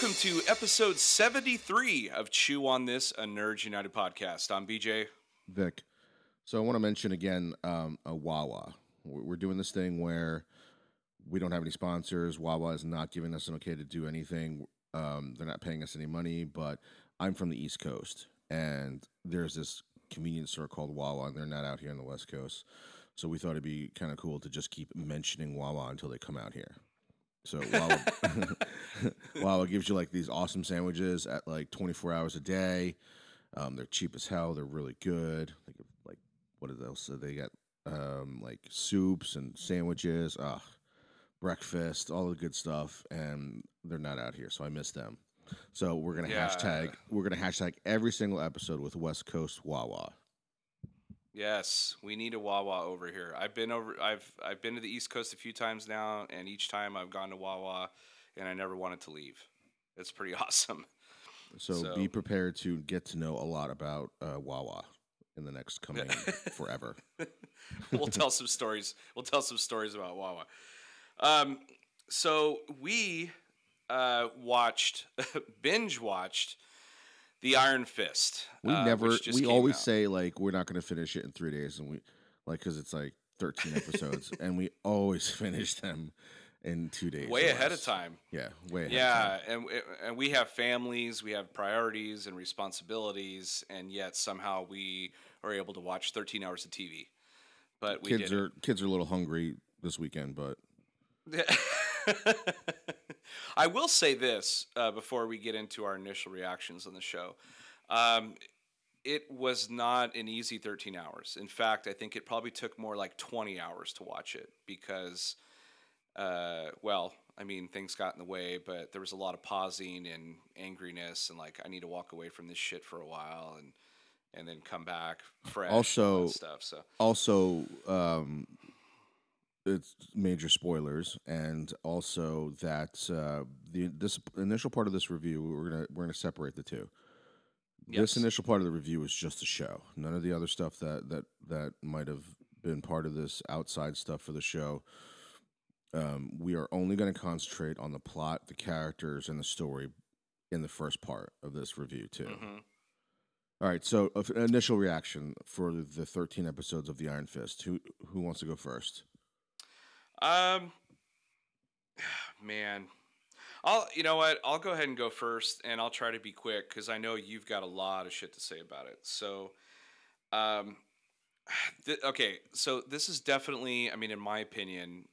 welcome to episode 73 of Chew on This, a Nerds United podcast. I'm BJ. Vic. So I want to mention again a Wawa. We're doing this thing where we don't have any sponsors. Wawa is not giving us an okay to do anything. They're not paying us any money, but I'm from the East Coast, and there's this convenience store called Wawa, and they're not out here on the West Coast. So we thought it'd be kind of cool to just keep mentioning Wawa until they come out here. So Wawa, Wawa gives you like these awesome sandwiches at like 24 hours a day. They're cheap as hell. They're really good. They give, like, what else? So they got like soups and sandwiches, breakfast, all the good stuff, and they're not out here, so I miss them. So we're gonna hashtag every single episode with West Coast Wawa. Yes, we need a Wawa over here. I've been to the East Coast a few times now, and each time I've gone to Wawa, and I never wanted to leave. It's pretty awesome. So be prepared to get to know a lot about Wawa in the next coming forever. We'll tell some stories. We'll tell some stories about Wawa. So we binge watched The Iron Fist. We always say like we're not going to finish it in 3 days, and we like because it's like 13 episodes, and we always finish them in 2 days. Way ahead of time. Yeah, way ahead. Yeah, and we have families, we have priorities and responsibilities, and yet somehow we are able to watch 13 hours of TV. But kids are a little hungry this weekend, but I will say this before we get into our initial reactions on the show. It was not an easy 13 hours. In fact, I think it probably took more like 20 hours to watch it because, things got in the way, but there was a lot of pausing and angriness and like, I need to walk away from this shit for a while and then come back fresh. Also, and stuff. So it's major spoilers, and also that this initial part of this review, we're gonna separate the two. Yes. This initial part of the review is just a show. None of the other stuff that might have been part of this outside stuff for the show. We are only going to concentrate on the plot, the characters, and the story in the first part of this review too. Mm-hmm. All right, so initial reaction for the 13 episodes of The Iron Fist. Who wants to go first? Man, you know what? I'll go ahead and go first, and I'll try to be quick because I know you've got a lot of shit to say about it. So, okay, so this is definitely, in my opinion,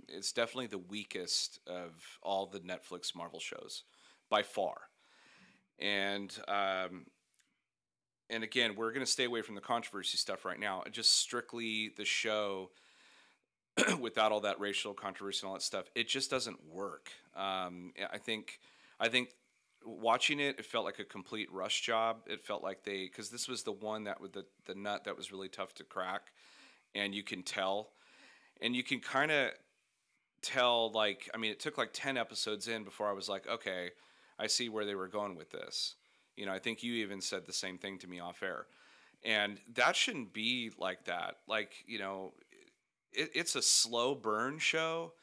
it's definitely the weakest of all the Netflix Marvel shows by far. And again, we're going to stay away from the controversy stuff right now. Just strictly the show without all that racial controversy and all that stuff, it just doesn't work. I think watching it felt like a complete rush job. It felt like because this was the one that with the nut that was really tough to crack, and you can tell. And you can kind of tell, it took like 10 episodes in before I was like, okay, I see where they were going with this. I think you even said the same thing to me off air. And that shouldn't be like that. It's a slow burn show.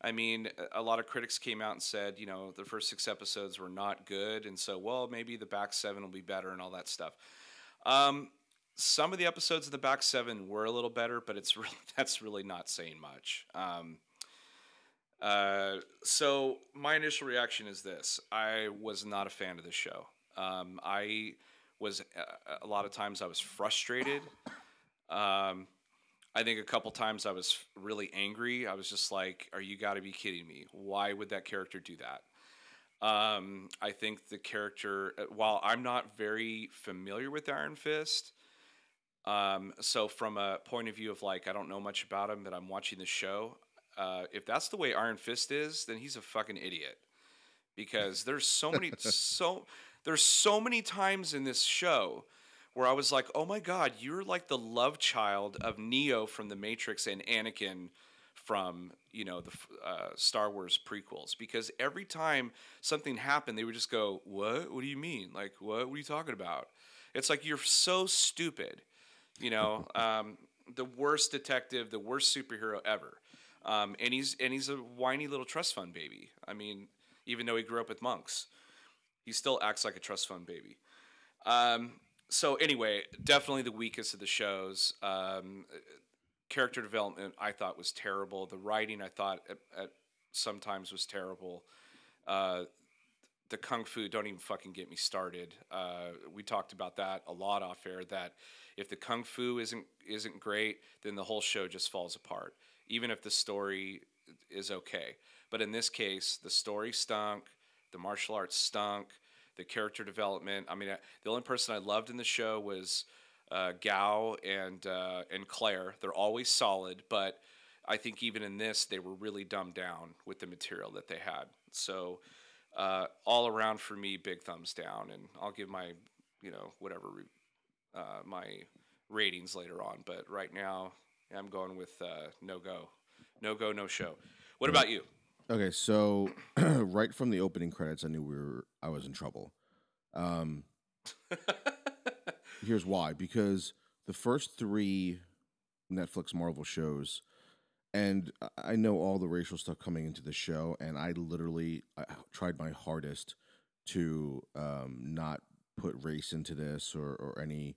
A lot of critics came out and said, the first 6 episodes were not good. And so, maybe the back 7 will be better and all that stuff. Some of the episodes of the back 7 were a little better, but that's really not saying much. So my initial reaction is this: I was not a fan of this show. I was a lot of times I was frustrated. I think a couple times I was really angry. I was just like, "Are you got to be kidding me? Why would that character do that?" I think the character, while I'm not very familiar with Iron Fist. So from a point of view of I don't know much about him, but I'm watching the show. If that's the way Iron Fist is, then he's a fucking idiot. Because there's so many times in this show where I was like, oh my God, you're like the love child of Neo from The Matrix and Anakin from, the Star Wars prequels. Because every time something happened, they would just go, what? What do you mean? What are you talking about? It's like, you're so stupid. The worst detective, the worst superhero ever. And he's a whiny little trust fund baby. even though he grew up with monks. He still acts like a trust fund baby. Um, so anyway, definitely the weakest of the shows. Character development I thought was terrible. The writing I thought at sometimes was terrible. Uh, the kung fu, don't even fucking get me started. We talked about that a lot off air. That if the kung fu isn't great, then the whole show just falls apart. Even if the story is okay, but in this case, the story stunk. The martial arts stunk. The character development. I mean, the only person I loved in the show was Gao and Claire. They're always solid, but I think even in this, they were really dumbed down with the material that they had. So all around for me, big thumbs down, and I'll give my, whatever my ratings later on. But right now, I'm going with no go, no show. What about you? Okay, so right from the opening credits, I knew I was in trouble. Um, Here's why: because the first three Netflix Marvel shows, and I know all the racial stuff coming into the show, and I tried my hardest to not put race into this or any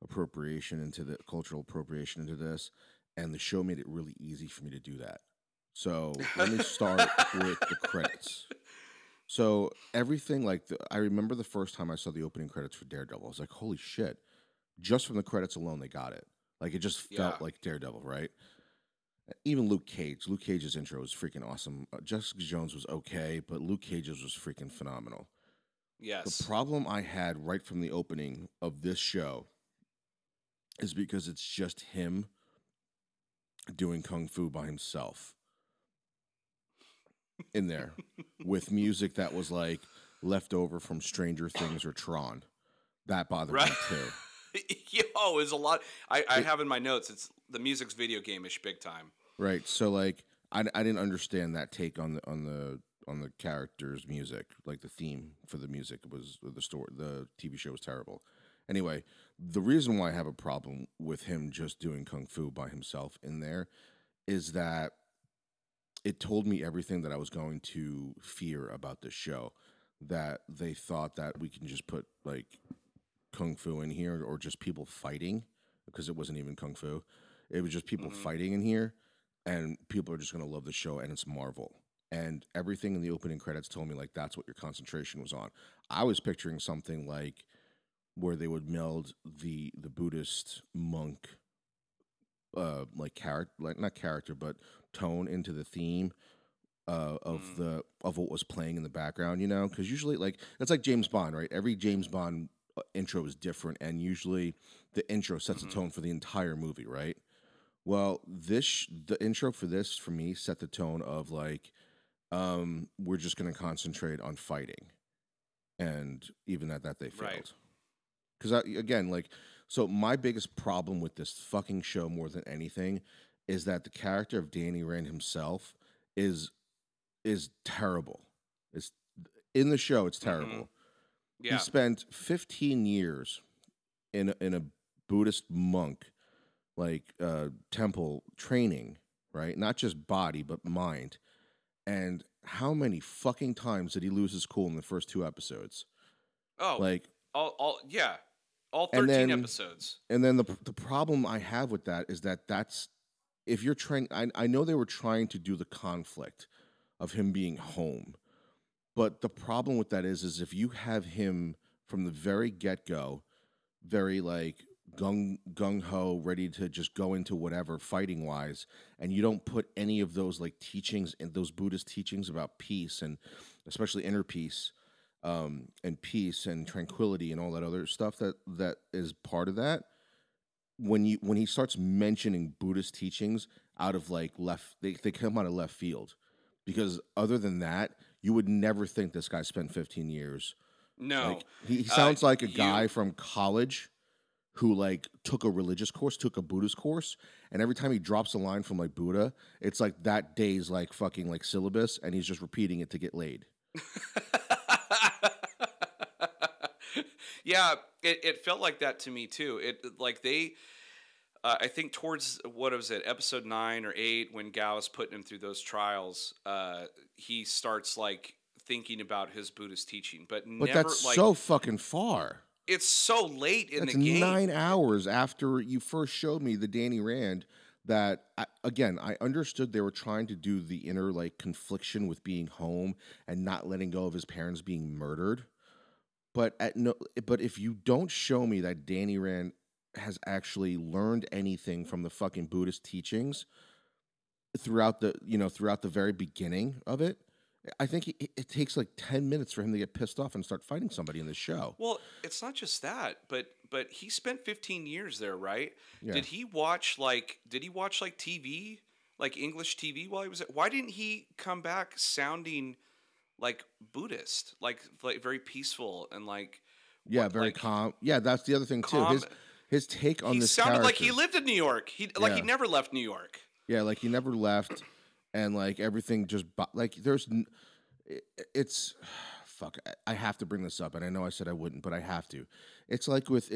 appropriation into the cultural appropriation into this, and the show made it really easy for me to do that. So let me start with the credits. So everything I remember the first time I saw the opening credits for Daredevil, I was like, holy shit! Just from the credits alone, they got it. Like it just Yeah. felt like Daredevil, right? Even Luke Cage. Luke Cage's intro was freaking awesome. Jessica Jones was okay, but Luke Cage's was freaking phenomenal. The Yes. problem I had right from the opening of this show is because it's just him doing kung fu by himself in there with music that was like left over from Stranger Things or Tron. That bothered Right. me too. Yo, it's a lot. I have in my notes. It's the music's video game-ish big time. Right. So like I didn't understand that take on the character's music. Like the theme for the music was the TV show was terrible. Anyway, the reason why I have a problem with him just doing kung fu by himself in there is that it told me everything that I was going to fear about this show. That they thought that we can just put like kung fu in here or just people fighting because it wasn't even kung fu. It was just people fighting in here, and people are just going to love the show, and it's Marvel. And everything in the opening credits told me like that's what your concentration was on. I was picturing something like where they would meld the Buddhist monk like character, like not character but tone into the theme of what was playing in the background, because usually like that's like James Bond, right? Every James Bond intro is different, and usually the intro sets a tone for the entire movie, right? Well, the intro for this for me set the tone of like we're just going to concentrate on fighting, and even at that they Right. failed. Because again, like, so my biggest problem with this fucking show more than anything is that the character of Danny Rand himself is terrible. It's in the show. It's terrible. He Yeah. spent 15 years in a Buddhist monk like temple training, right? Not just body but mind. And how many fucking times did he lose his cool in the first two episodes? Oh, Like, all yeah, all and 13 then episodes. and then the problem I have with that is that's if you're trying. I know they were trying to do the conflict of him being home, but the problem with that is if you have him from the very get go, very like gung ho, ready to just go into whatever fighting wise, and you don't put any of those like teachings and those Buddhist teachings about peace and especially inner peace, and peace and tranquility and all that other stuff that is part of that. When he starts mentioning Buddhist teachings out of like they come out of left field, because other than that, you would never think this guy spent 15 years. No. Like he sounds like a guy from college who like took a religious course, took a Buddhist course, and every time he drops a line from like Buddha, it's like that day's like fucking like syllabus, and he's just repeating it to get laid. Yeah, it felt like that to me too. It like they, I think towards what was it, episode 9 or 8, when Gao is putting him through those trials, he starts like thinking about his Buddhist teaching, but But never that's like so fucking far. it's so late in the That's game. 9 hours after you first showed me the Danny Rand. Again, I understood they were trying to do the inner like confliction with being home and not letting go of his parents being murdered. But if you don't show me that Danny Rand has actually learned anything from the fucking Buddhist teachings throughout the very beginning of it, I think it takes like 10 minutes for him to get pissed off and start fighting somebody in the show. Well, it's not just that, but he spent 15 years there, right? Yeah. Did he watch like TV, like English TV while he was there? Why didn't he come back sounding like Buddhist, like very peaceful and like Yeah, what very like calm. Yeah, that's the other thing too. calm? His take on He this sounded like he character. lived in New York. He Yeah. never left New York. Yeah, like he never left, and like everything just like it's fuck. I have to bring this up, and I know I said I wouldn't, but I have to. It's like with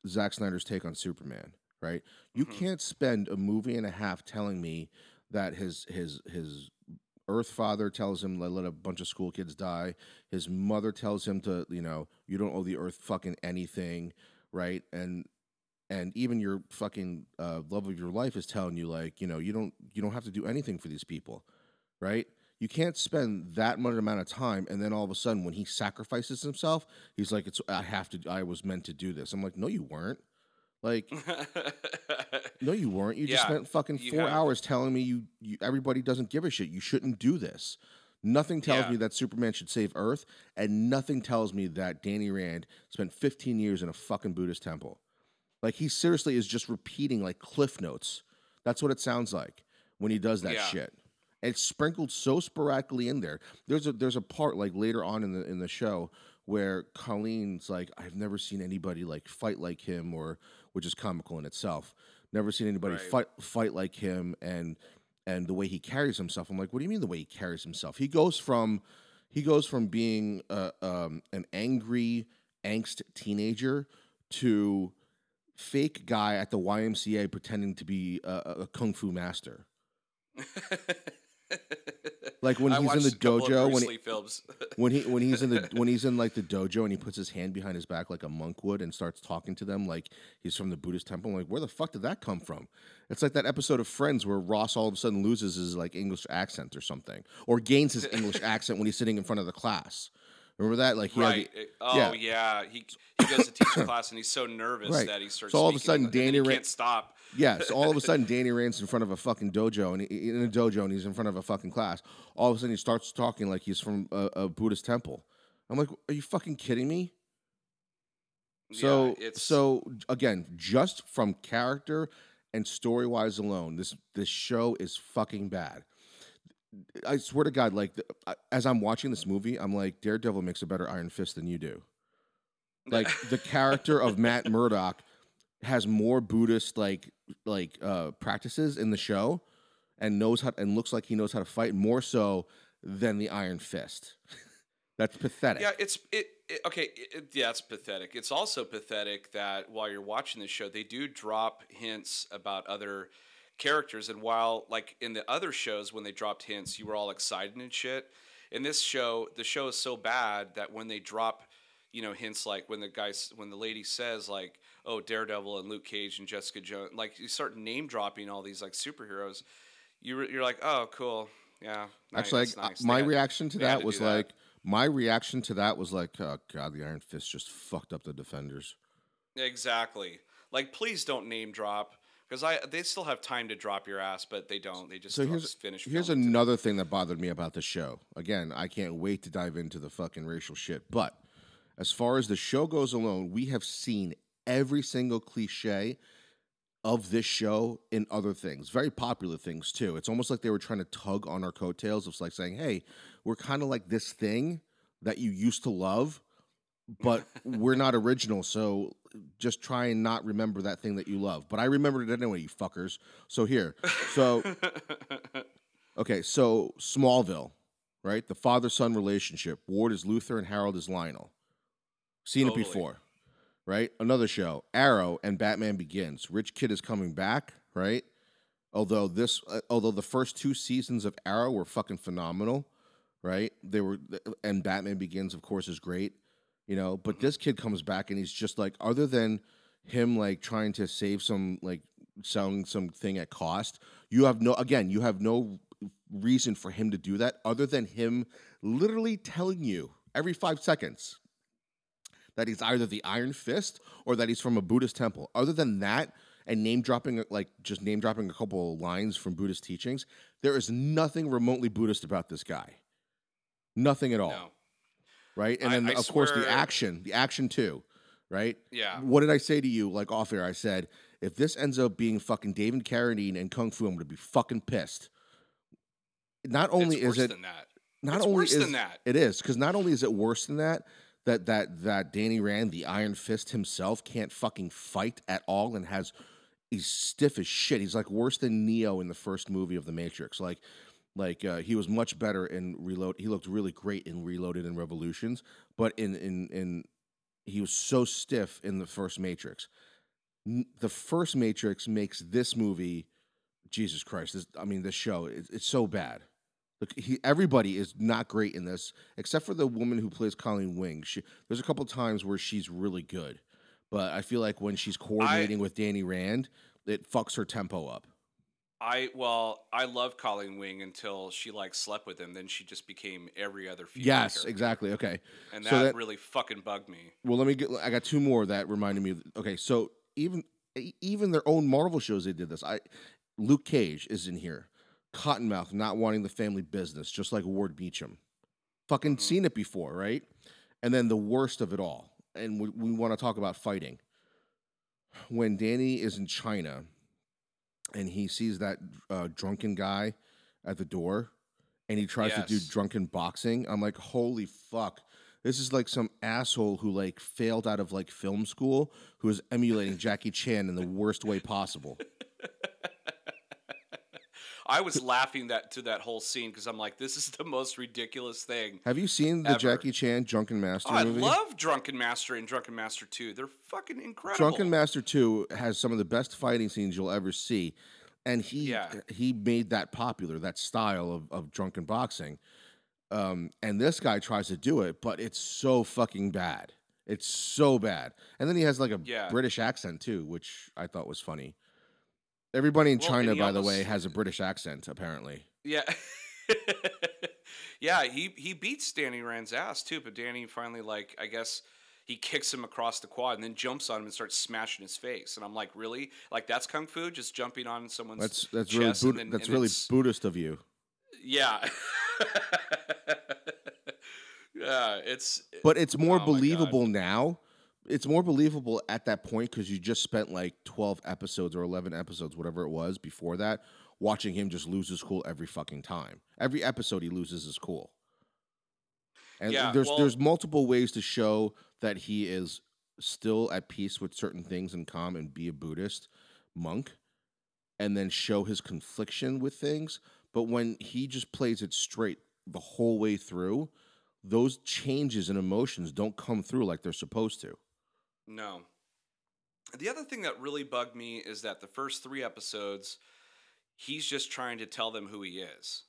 Zack Snyder's take on Superman, right? You Hmm. can't spend a movie and a half telling me that his Earth father tells him to let a bunch of school kids die. His mother tells him to, you don't owe the Earth fucking anything, right? And even your fucking love of your life is telling you like, you don't have to do anything for these people, right? You can't spend that much amount of time and then all of a sudden when he sacrifices himself, he's like, I was meant to do this. I'm like, no, you weren't. Like, no, you weren't. You just Yeah, spent fucking you 4 hours telling me everybody doesn't give a shit. You shouldn't do this. Nothing tells yeah. me that Superman should save Earth, and nothing tells me that Danny Rand spent 15 years in a fucking Buddhist temple. Like he seriously is just repeating like cliff notes. That's what it sounds like when he does that Yeah. shit. And it's sprinkled so sporadically in there. There's a part like later on in the show where Colleen's like, I've never seen anybody like fight like him, or which is comical in itself. Never seen anybody Right. fight like him, and the way he carries himself. I'm like, what do you mean the way he carries himself? He goes from being an angry angst teenager to fake guy at the YMCA pretending to be a kung fu master. Like when I he's in watched the a couple of dojo, Bruce Lee films. when he's in like the dojo and he puts his hand behind his back like a monk would and starts talking to them like he's from the Buddhist temple. I'm like, where the fuck did that come from? It's like that episode of Friends where Ross all of a sudden loses his like English accent or something, or gains his English accent when he's sitting in front of the class. Remember that? Like he had Right. yeah. Oh yeah. He goes to teach a class and he's so nervous Right. that he starts So all of a speaking sudden, English, and then Danny he Rand, can't stop. yeah, so all of a sudden Danny Rand's in front of a fucking dojo and in a dojo and he's in front of a fucking class. All of a sudden he starts talking like he's from a Buddhist temple. I'm like, are you fucking kidding me? Yeah, So it's so again, just from character and story wise alone, this show is fucking bad. I swear to God, like as I'm watching this movie, I'm like, Daredevil makes a better Iron Fist than you do. Like the character of Matt Murdock has more Buddhist practices in the show and looks like he knows how to fight more so than the Iron Fist. That's pathetic. yeah, okay. Yeah, it's pathetic. It's also pathetic that while you're watching this show, they do drop hints about other characters. And while, like in the other shows, when they dropped hints, you were all excited and shit. In this show, the show is so bad that when they drop, hints like when the lady says like, "Oh, Daredevil and Luke Cage and Jessica Jones," like you start name dropping all these like superheroes. You're like, "Oh, cool, yeah, nice, Actually, that's nice." my reaction to they had that to was do that. like, my reaction to that was like, oh God, the Iron Fist just fucked up the Defenders. Exactly. Like, please don't name drop because they still have time to drop your ass, but they don't. They just So finish here's filming today. another thing that bothered me about the show. Again, I can't wait to dive into the fucking racial shit. But as far as the show goes alone, we have seen every single cliche of this show in other things, very popular things too. It's almost like they were trying to tug on our coattails of like saying, "Hey, we're kind of like this thing that you used to love, but we're not original, so just try and not remember that thing that you love." But I remembered it anyway, you fuckers. So here, so okay, so Smallville, right? The father-son relationship. Ward is Luther and Harold is Lionel. Seen it Totally. before, right? Another show, Arrow and Batman Begins. Rich Kid is coming back, right? Although the first two seasons of Arrow were fucking phenomenal, right? They were, and Batman Begins, of course, is great, you know. But this kid comes back and he's just like, other than him like trying to save some like selling something at cost, you have no reason for him to do that other than him literally telling you every 5 seconds that he's either the Iron Fist or that he's from a Buddhist temple. Other than that, and name dropping, like just name dropping a couple of lines from Buddhist teachings, there is nothing remotely Buddhist about this guy. Nothing at all, No. right? And then I of course swear. the action too, right? Yeah. What did I say to you like off air? I said if this ends up being fucking David Carradine and Kung Fu, I'm gonna be fucking pissed. Not only It's is worse it than that. not It's only worse is than that. it is because not only is it worse than that, that Danny Rand, the Iron Fist himself, can't fucking fight at all and has he's stiff as shit. He's like worse than Neo in the first movie of the Matrix. He was much better in Reload. He looked really great in Reloaded and Revolutions, but in he was so stiff in the first Matrix. The first Matrix makes this movie, Jesus Christ. This show, it's so bad. Look, everybody is not great in this, except for the woman who plays Colleen Wing. There's a couple times where she's really good, but I feel like when she's I coordinating with Danny Rand, it fucks her tempo up. I love Colleen Wing until she like slept with him. Then she just became every other female Yes, character, exactly. Okay, and so that that really fucking bugged me. well, let me get. I got two more that reminded me. Okay, so even their own Marvel shows, they did this. Luke Cage is in here. Cottonmouth not wanting the family business, just like Ward Beecham. Fucking Hmm. seen it before, right? And then the worst of it all, and we want to talk about fighting. When Danny is in China and he sees that drunken guy at the door and he tries to do Yes. drunken boxing, I'm like, holy fuck. This is like some asshole who like failed out of like film school who is emulating Jackie Chan in the worst way possible. I was laughing that whole scene because I'm like, this is the most ridiculous thing Have you seen the ever. Jackie Chan Drunken Oh, Master I movie? love Drunken Master and Drunken Master 2. They're fucking Drunken incredible. Master 2 has some of the best fighting scenes you'll ever see. And Yeah. he made that popular, that style of drunken boxing. And this guy tries to do it, but it's so fucking bad. It's so bad. And then he has like a Yeah. British accent too, which I thought was funny. Everybody in Well, and China, he by the way, almost has a British accent, apparently. yeah. Yeah, he beats Danny Rand's ass too, but Danny finally like I guess he kicks him across the quad and then jumps on him and starts smashing his face. And I'm like, really? Like that's kung fu, just jumping on someone's That's really chest and then That's and really it's Buddhist of you. yeah. Yeah, it's But it's more oh my god. believable now. It's more believable at that point because you just spent like 12 episodes or 11 episodes, whatever it was before that, watching him just lose his cool every fucking time. Every episode he loses his cool. And Yeah, there's well, multiple ways to show that he is still at peace with certain things and calm and be a Buddhist monk and then show his confliction with things. But when he just plays it straight the whole way through, those changes and emotions don't come through like they're supposed to. no. The other thing that really bugged me is that the first 3 episodes he's just trying to tell them who he is.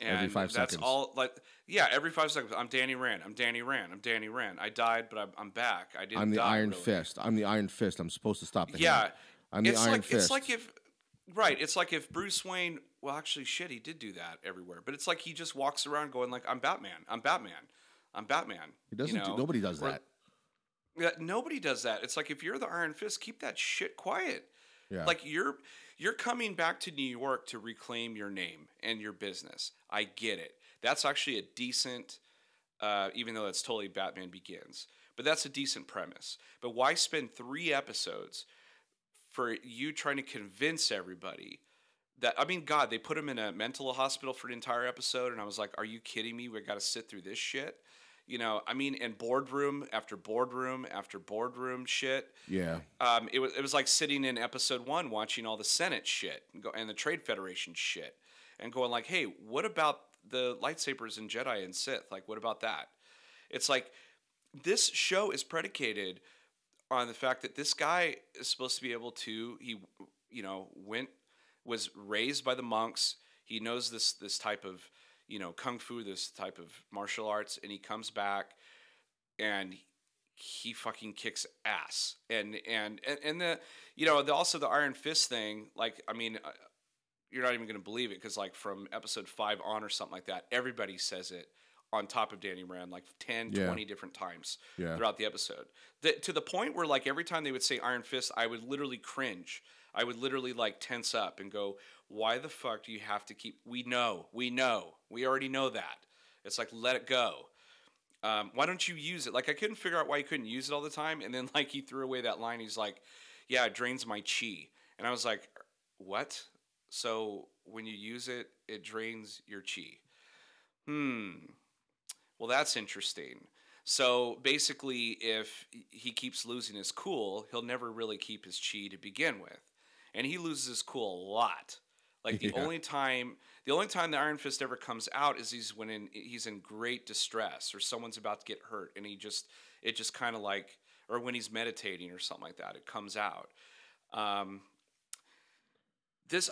Every And five that's seconds. all like yeah, every 5 seconds. I'm Danny Rand. I'm Danny Rand. I'm Danny Rand. I died, but I'm back. I I'm didn't the die Iron really. Fist. I'm the Iron Fist. I'm supposed to stop the hand. Yeah. I'm the Iron It's like Fist. if right, it's like if Bruce Wayne well actually shit, he did do that everywhere. But it's like he just walks around going like I'm Batman. I'm Batman. I'm Batman. He You doesn't do, know? nobody does Or that. yeah, nobody does that. It's like if you're the Iron Fist, keep that shit quiet. Yeah. Like you're coming back to New York to reclaim your name and your business. I get it. That's actually a decent, even though that's totally Batman Begins. But that's a decent premise. But why spend 3 episodes for you trying to convince everybody that I mean, God, they put him in a mental hospital for an entire episode, and I was like, "Are you kidding me? We got to sit through this shit." You know, I mean, and boardroom after boardroom after boardroom shit. Yeah. It was like sitting in episode 1 watching all the Senate shit and the Trade Federation shit, and going like, "Hey, what about the lightsabers and Jedi and Sith? Like, what about that?" It's like this show is predicated on the fact that this guy is supposed to be able to went was raised by the monks. He knows this type of kung fu, this type of martial arts, and he comes back and he fucking kicks ass. And also the Iron Fist thing, like, I mean, you're not even going to believe it, because like from episode 5 on or something like that, everybody says it on top of Danny Rand like 10, 20 different times throughout the episode. To the point where like every time they would say Iron Fist, I would literally cringe. I would literally like tense up and go, why the fuck do you have to keep, we know, we already know that. It's like, let it go. Why don't you use it? Like, I couldn't figure out why he couldn't use it all the time. And then like he threw away that line. He's like, yeah, it drains my chi. And I was like, what? So when you use it, it drains your chi. Well, that's interesting. So basically, if he keeps losing his cool, he'll never really keep his chi to begin with. And he loses his cool a lot. Like the only time the Iron Fist ever comes out is he's in great distress, or someone's about to get hurt, and it just kind of like, or when he's meditating or something like that, it comes out. This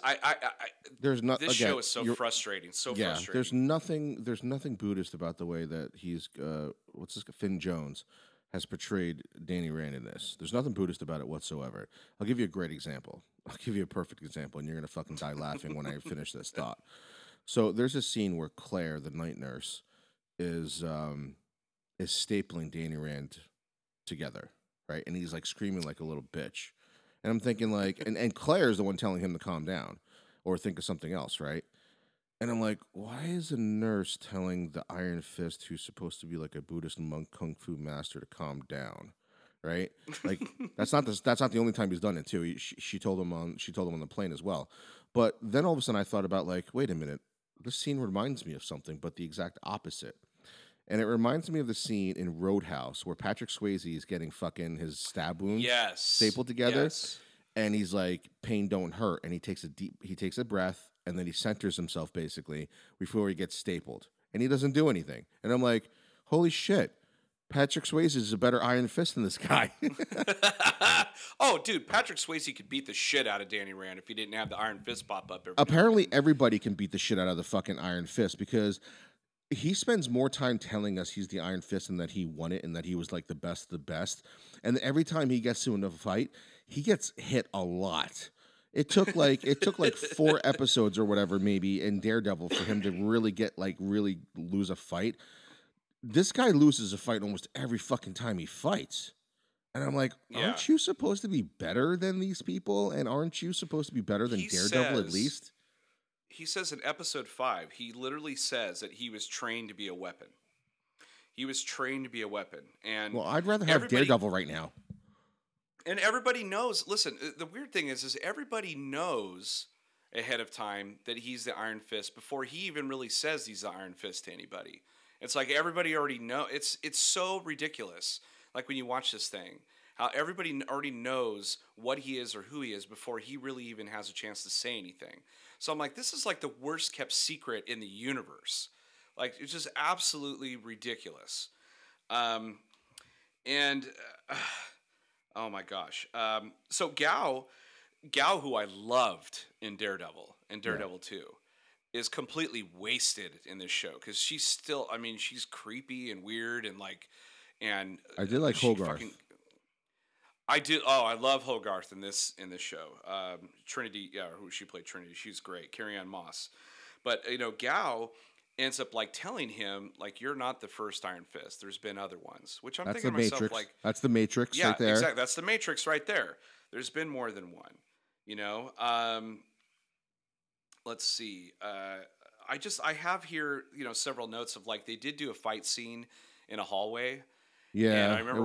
show is so frustrating. So frustrating. There's nothing Buddhist about the way that he's Finn Jones has portrayed Danny Rand in this. There's nothing Buddhist about it whatsoever. I'll give you a great example. I'll give you a perfect example, and you're gonna fucking die laughing when I finish this thought. So there's a scene where Claire, the night nurse, is stapling Danny Rand together, right? And he's like screaming like a little bitch. And I'm thinking like, and Claire's the one telling him to calm down or think of something else, right? And I'm like, why is a nurse telling the Iron Fist, who's supposed to be like a Buddhist monk kung fu master, to calm down, right? Like that's not the only time he's done it too. She told him on the plane as well. But then all of a sudden I thought about like, wait a minute, this scene reminds me of something, but the exact opposite. And it reminds me of the scene in Roadhouse where Patrick Swayze is getting fucking his stab wounds stapled together. Yes. And he's like, pain don't hurt. And he takes a breath, and then he centers himself basically before he gets stapled. And he doesn't do anything. And I'm like, holy shit, Patrick Swayze is a better Iron Fist than this guy. Oh, dude, Patrick Swayze could beat the shit out of Danny Rand if he didn't have the Iron Fist pop up. Apparently everybody can beat the shit out of the fucking Iron Fist, because he spends more time telling us he's the Iron Fist and that he won it and that he was like the best of the best. And every time he gets to another fight, he gets hit a lot. It took like 4 episodes or whatever maybe in Daredevil for him to really lose a fight. This guy loses a fight almost every fucking time he fights. And I'm like, aren't you supposed to be better than these people? And aren't you supposed to be better than Daredevil at least? He says in episode 5, he literally says that he was trained to be a weapon. He was trained to be a weapon. And well, I'd rather have Daredevil right now. And everybody knows, listen, the weird thing is everybody knows ahead of time that he's the Iron Fist before he even really says he's the Iron Fist to anybody. It's like everybody already know. It's so ridiculous. Like when you watch this thing, how everybody already knows what he is or who he is before he really even has a chance to say anything. So I'm like, this is like the worst kept secret in the universe. Like, it's just absolutely ridiculous. Oh my gosh. So Gao, who I loved in Daredevil and Daredevil 2, is completely wasted in this show because she's still, I mean, she's creepy and weird and like, and I did like Hogarth. I do. Oh, I love Hogarth in this show. Trinity, who she played Trinity. She's great. Carrie-Anne Moss. But Gao ends up like telling him like, you're not the first Iron Fist. There's been other ones. Which I'm thinking to myself like, that's the Matrix right there. Yeah, exactly. That's the Matrix right there. There's been more than one. Let's see. I have here several notes of like they did do a fight scene in a hallway. Yeah, and I remember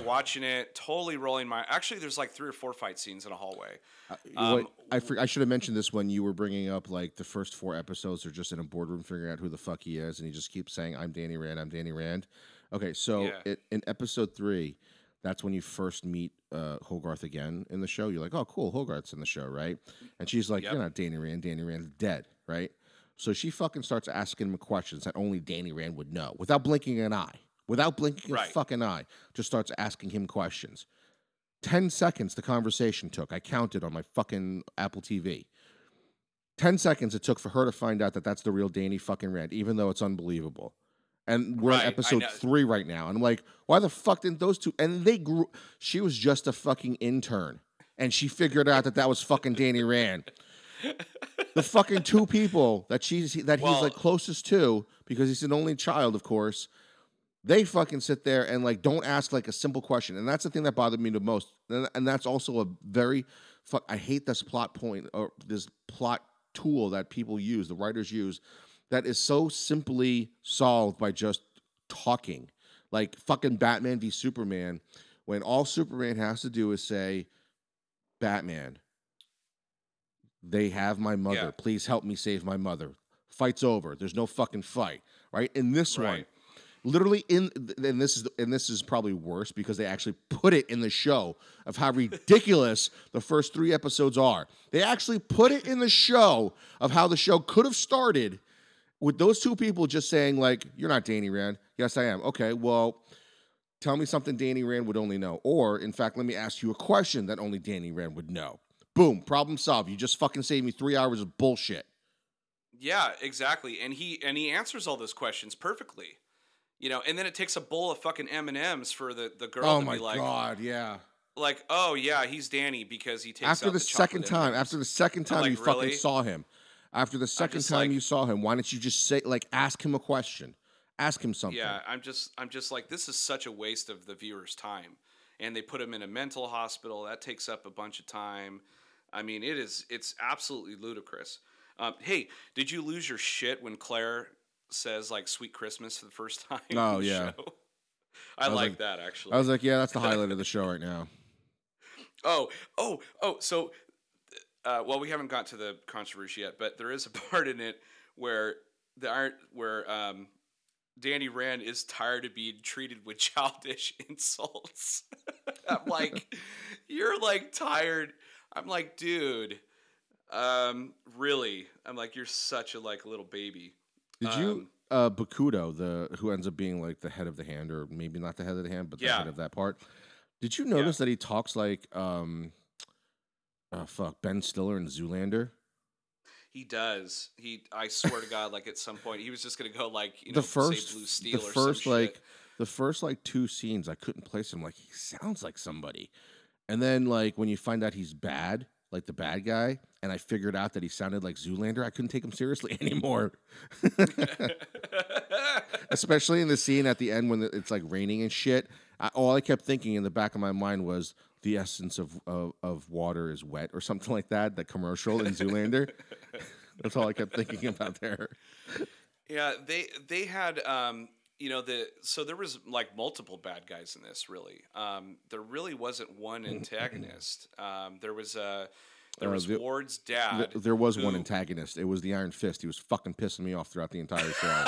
watching it, totally rolling my. Actually, there's like 3 or 4 fight scenes in a hallway. I should have mentioned this when you were bringing up like the first 4 episodes are just in a boardroom figuring out who the fuck he is, and he just keeps saying, "I'm Danny Rand. I'm Danny Rand." Okay, so in episode 3, that's when you first meet Hogarth again in the show. You're like, "Oh, cool, Hogarth's in the show, right?" And she's like, "You're not Danny Rand. Danny Rand's dead, right?" So she fucking starts asking him questions that only Danny Rand would know without blinking an eye. Without blinking a fucking eye, just starts asking him questions. 10 seconds the conversation took. I counted on my fucking Apple TV. 10 seconds it took for her to find out that that's the real Danny fucking Rand, even though it's unbelievable. And we're on Right, I episode know. 3 right now. And I'm like, why the fuck didn't those two? And they grew. She was just a fucking intern. And she figured out that was fucking Danny Rand. The fucking two people that he's Well, like closest to, because he's an only child, of course, they fucking sit there and like don't ask like a simple question. And that's the thing that bothered me the most. And that's also a very I hate this plot point or this plot tool that people use, the writers use, that is so simply solved by just talking. Like fucking Batman v Superman, when all Superman has to do is say, Batman, they have my mother. yeah, Please help me save my mother. Fight's over. There's no fucking fight, right? In this one, right. literally and this is probably worse because they actually put it in the show of how ridiculous the first 3 episodes are. They actually put it in the show of how the show could have started with those two people just saying like, "You're not Danny Rand." "Yes, I am." "Okay, well, tell me something Danny Rand would only know." Or, in fact, let me ask you a question that only Danny Rand would know. Boom, problem solved. You just fucking saved me 3 hours of bullshit. Yeah, exactly. And he answers all those questions perfectly. And then it takes a bowl of fucking M&Ms for the girl Oh to my be like, god, yeah. oh yeah, he's Danny because he takes After out the second chocolate time, M&Ms. after the second time like, you fucking really? saw him, after the second just time like- you saw him, why don't you just say like ask him a question, ask him something? Yeah, I'm just like, this is such a waste of the viewer's time. And they put him in a mental hospital. That takes up a bunch of time. I mean, it's absolutely ludicrous. Hey, did you lose your shit when Claire says like "Sweet Christmas" for the first time? Oh, in the yeah. show? I was like like- that actually. I was like, yeah, that's the highlight of the show right now. Oh. So, well, we haven't got to the controversy yet, but there is a part in it where Danny Rand is tired of being treated with childish insults. I'm like, you're like tired. I'm like, dude, really? I'm like, you're such a like little baby. Did you Bakudo, who ends up being like the head of the hand, or maybe not the head of the hand, but the Yeah. head of that part? Did you notice that he talks like Ben Stiller in Zoolander? He does. I swear to God, like at some point, he was just gonna go like, The first, say Blue Steel the or first some like shit. the first like 2 scenes, I couldn't place him. Like he sounds like somebody, and then like when you find out he's bad, like the bad guy, and I figured out that he sounded like Zoolander, I couldn't take him seriously anymore. Especially in the scene at the end when it's like raining and shit. All I kept thinking in the back of my mind was the essence of water is wet or something like that. That commercial in Zoolander. That's all I kept thinking about there. Yeah, they had so there was like multiple bad guys in this really. There really wasn't one antagonist. There was Ward's dad. There was one who- antagonist. It was the Iron Fist. He was fucking pissing me off throughout the entire show.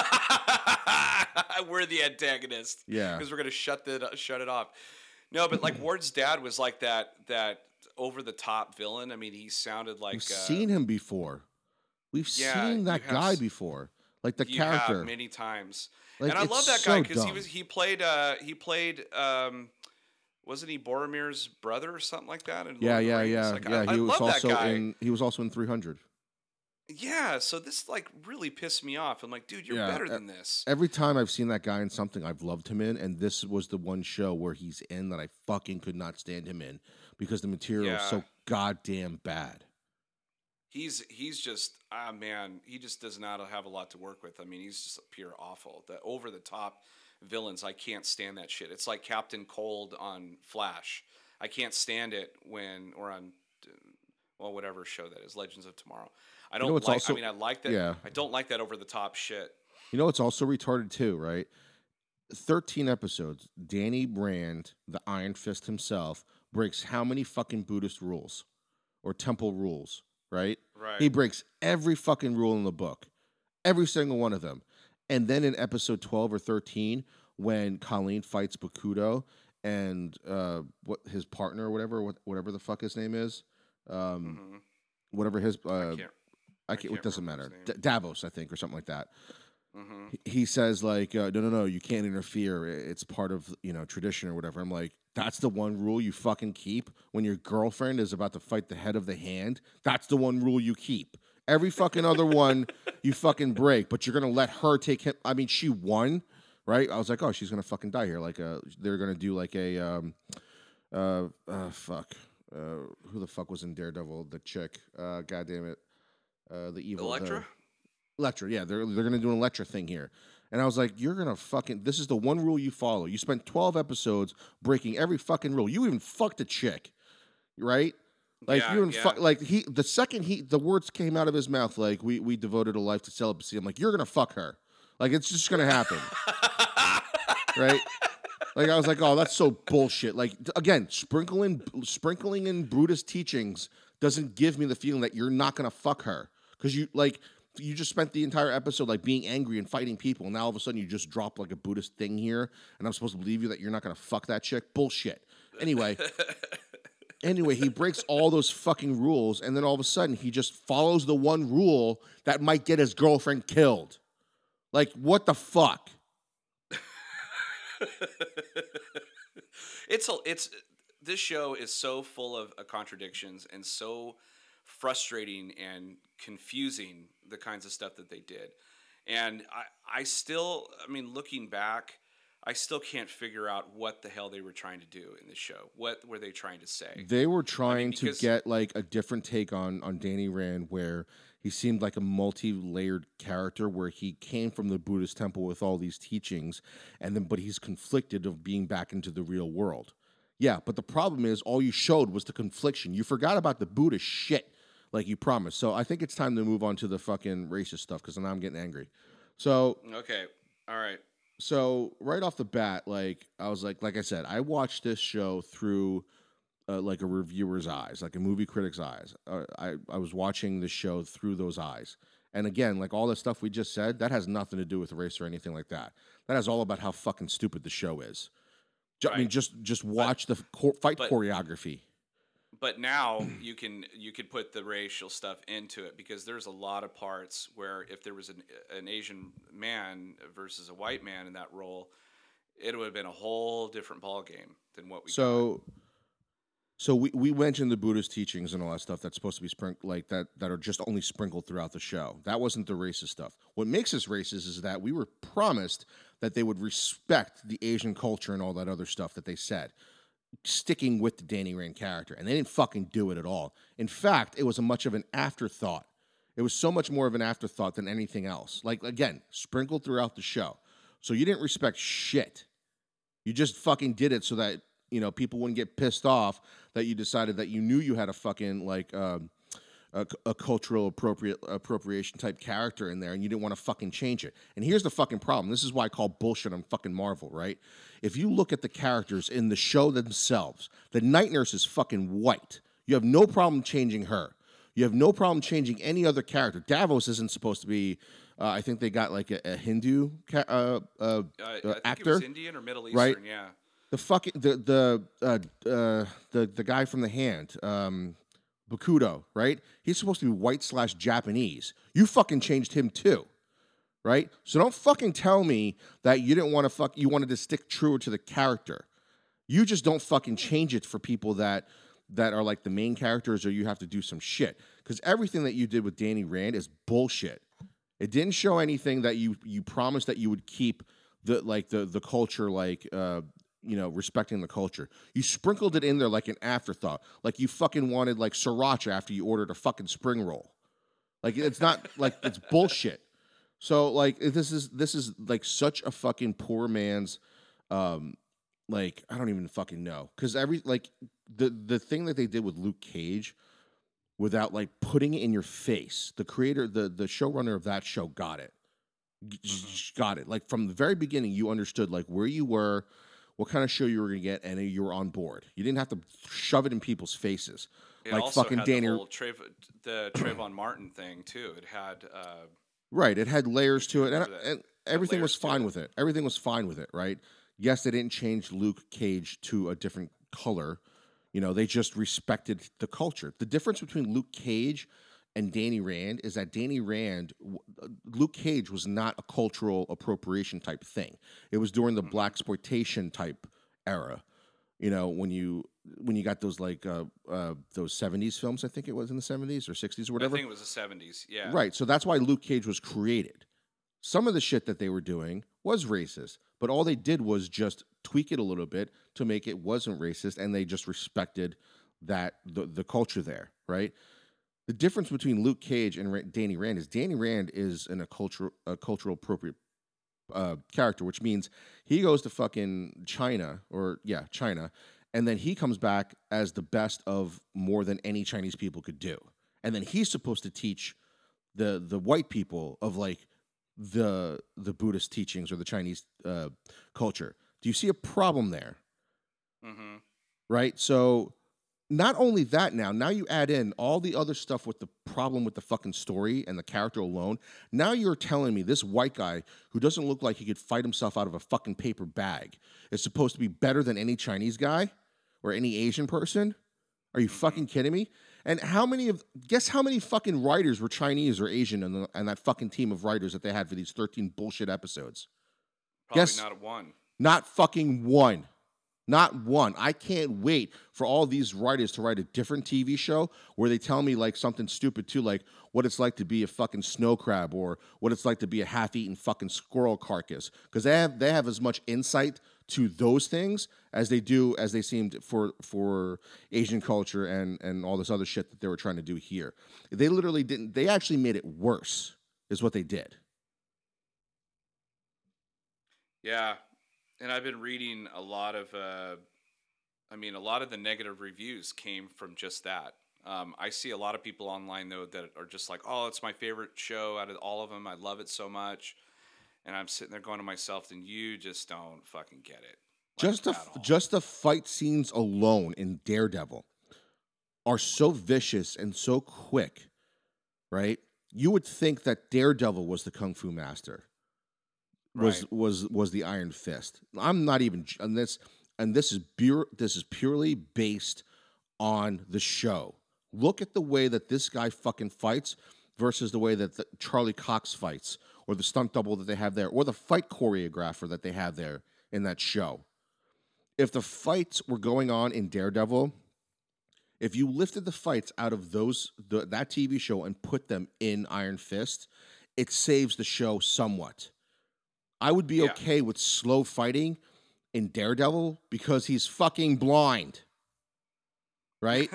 We're the antagonist. Yeah. Because we're gonna shut it off. No, but like Ward's dad was like that over the top villain. I mean, he sounded like We've seen him before. We've seen that you have guy s- before. Like the you character. have many times. Like, And I love it's that guy so because dumb. he played wasn't he Boromir's brother or something like that? In Yeah, Lord of the yeah, Rings? yeah, Like, yeah. I He was love that also guy. he was also in 300. Yeah, so this like really pissed me off. I'm like, dude, you're Yeah, better than this. Every time I've seen that guy in something, I've loved him in, and this was the one show where he's in that I fucking could not stand him in because the material is Yeah. so goddamn bad. He's just man, he just does not have a lot to work with. I mean, he's just pure awful. The over the top villains, I can't stand that shit. It's like Captain Cold on Flash. I can't stand it on whatever show that is, Legends of Tomorrow. I don't know what's like. also- I mean, I like that. yeah. I don't like that over the top shit. You know, it's also retarded too, right? 13 episodes. Danny Rand, the Iron Fist himself, breaks how many fucking Buddhist rules or temple rules, right? Right. He breaks every fucking rule in the book, every single one of them. And then in episode 12 or 13, when Colleen fights Bakudo and what his partner or whatever the fuck his name is, Mhm. whatever his I I can't can't. It doesn't remember matter. his name. Davos, I think, or something like that. Mhm. He says like, no, you can't interfere. It's part of tradition or whatever. I'm like, that's the one rule you fucking keep when your girlfriend is about to fight the head of the hand. That's the one rule you keep. Every fucking other one you fucking break, but you're gonna let her take him. I mean, she won, right? I was like, oh, she's gonna fucking die here. Like, they're gonna do like a fuck. Who the fuck was in Daredevil? The chick. God damn it. The evil. Elektra? Elektra. Yeah, they're gonna do an Elektra thing here. And I was like, you're gonna fucking. This is the one rule you follow. You spent 12 episodes breaking every fucking rule. You even fucked a chick, right? Like Yeah, you even yeah. like the second the words came out of his mouth, like we devoted a life to celibacy. I'm like, you're gonna fuck her. Like it's just gonna happen, right? Like I was like, oh, that's so bullshit. Like again, sprinkling in Buddhist teachings doesn't give me the feeling that you're not gonna fuck her because you just spent the entire episode like being angry and fighting people, and now all of a sudden you just drop like a Buddhist thing here, and I'm supposed to believe you that you're not gonna fuck that chick. Bullshit. Anyway, he breaks all those fucking rules, and then all of a sudden he just follows the one rule that might get his girlfriend killed. Like what the fuck? It's this show is so full of contradictions and so frustrating and confusing, the kinds of stuff that they did. And I mean, looking back, I still can't figure out what the hell they were trying to do in this show. What were they trying to say? They were trying to because get like a different take on Danny Rand, where he seemed like a multi-layered character, where he came from the Buddhist temple with all these teachings, and then but he's conflicted of being back into the real world. Yeah, but the problem is all you showed was the confliction. You forgot about the Buddhist shit, like you promised. So I think it's time to move on to the fucking racist stuff because now I'm getting angry. So Okay, all right. so right off the bat, like I was like I said, I watched this show through like a reviewer's eyes, like a movie critic's eyes. I was watching the show through those eyes, and again, like all the stuff we just said, that has nothing to do with race or anything like that. That is all about how fucking stupid the show is. I mean, Right. just watch the fight but choreography. but now you could put the racial stuff into it, because there's a lot of parts where if there was an Asian man versus a white man in that role, it would have been a whole different ball game than what we got. So we mentioned the Buddhist teachings and all that stuff that's supposed to be sprinkled like that are just only sprinkled throughout the show. That wasn't the racist stuff. What makes us racist is that we were promised that they would respect the Asian culture and all that other stuff that they said, sticking with the Danny Rand character, and they didn't fucking do it at all. In fact, it was a much of an afterthought. It was so much more of an afterthought than anything else. Like again, sprinkled throughout the show. So you didn't respect shit. You just fucking did it so that people wouldn't get pissed off that you decided that you knew you had a fucking like a cultural appropriation type character in there, and you didn't want to fucking change it. And here's the fucking problem. This is why I call bullshit on fucking Marvel, right? If you look at the characters in the show themselves, the night nurse is fucking white. You have no problem changing her. You have no problem changing any other character. Davos isn't supposed to be. I think they got like a Hindu I think actor, it was Indian or Middle Eastern, right? yeah. The fucking the guy from The Hand, Bakudo, right? He's supposed to be white/Japanese. You fucking changed him too, right? So don't fucking tell me that you didn't want to you wanted to stick truer to the character. You just don't fucking change it for people that are like the main characters, or you have to do some shit. Because everything that you did with Danny Rand is bullshit. It didn't show anything that you promised that you would keep the culture respecting the culture. You sprinkled it in there like an afterthought. Like you fucking wanted like sriracha after you ordered a fucking spring roll. Like it's not like it's bullshit. So like this is like such a fucking poor man's like I don't even fucking know. Cuz the thing that they did with Luke Cage without like putting it in your face. The creator, the showrunner of that show got it. Got it. Like from the very beginning you understood like where you were, what kind of show you were going to get, and you were on board. You didn't have to shove it in people's faces. It like also fucking had Danny. the whole the Trayvon Martin thing too. It had right. It had layers to it, and everything was layers to fine it. with it. Everything was fine with it, right? Yes, they didn't change Luke Cage to a different color. They just respected the culture. The difference between Luke Cage and Danny Rand is that Luke Cage was not a cultural appropriation type thing. It was during the blaxploitation type era. when you got those like those 70s films, I think it was in the 70s or 60s or I whatever. think it was the 70s. Yeah. Right. So that's why Luke Cage was created. Some of the shit that they were doing was racist, but all they did was just tweak it a little bit to make it wasn't racist, and they just respected that the culture there, right? The difference between Luke Cage and Danny Rand is Danny Rand is a cultural appropriate character, which means he goes to fucking China, and then he comes back as the best of more than any Chinese people could do, and then he's supposed to teach the white people of like the Buddhist teachings or the Chinese culture. Do you see a problem there? Mm-hmm. Right. So not only that, now you add in all the other stuff with the problem with the fucking story and the character alone. Now you're telling me this white guy who doesn't look like he could fight himself out of a fucking paper bag is supposed to be better than any Chinese guy or any Asian person? Are you fucking kidding me? And guess how many fucking writers were Chinese or Asian in that fucking team of writers that they had for these 13 bullshit episodes? Probably not one. Not fucking one. Not one. I can't wait for all these writers to write a different TV show where they tell me like something stupid too, like what it's like to be a fucking snow crab or what it's like to be a half-eaten fucking squirrel carcass. Because they have as much insight to those things as they seemed for Asian culture and all this other shit that they were trying to do here. They literally didn't. They actually made it worse, is what they did. Yeah. And I've been reading a lot of the negative reviews came from just that. I see a lot of people online, though, that are just like, oh, it's my favorite show out of all of them. I love it so much. And I'm sitting there going to myself, then you just don't fucking get it. Just the fight scenes alone in Daredevil are so vicious and so quick, right? You would think that Daredevil was the Kung Fu master. Was the Iron Fist. I'm not even on this, and this is purely based on the show. Look at the way that this guy fucking fights versus the way that Charlie Cox fights, or the stunt double that they have there, or the fight choreographer that they have there in that show. If the fights were going on in Daredevil, if you lifted the fights out of that TV show and put them in Iron Fist, it saves the show somewhat. I would be okay with slow fighting in Daredevil because he's fucking blind. Right?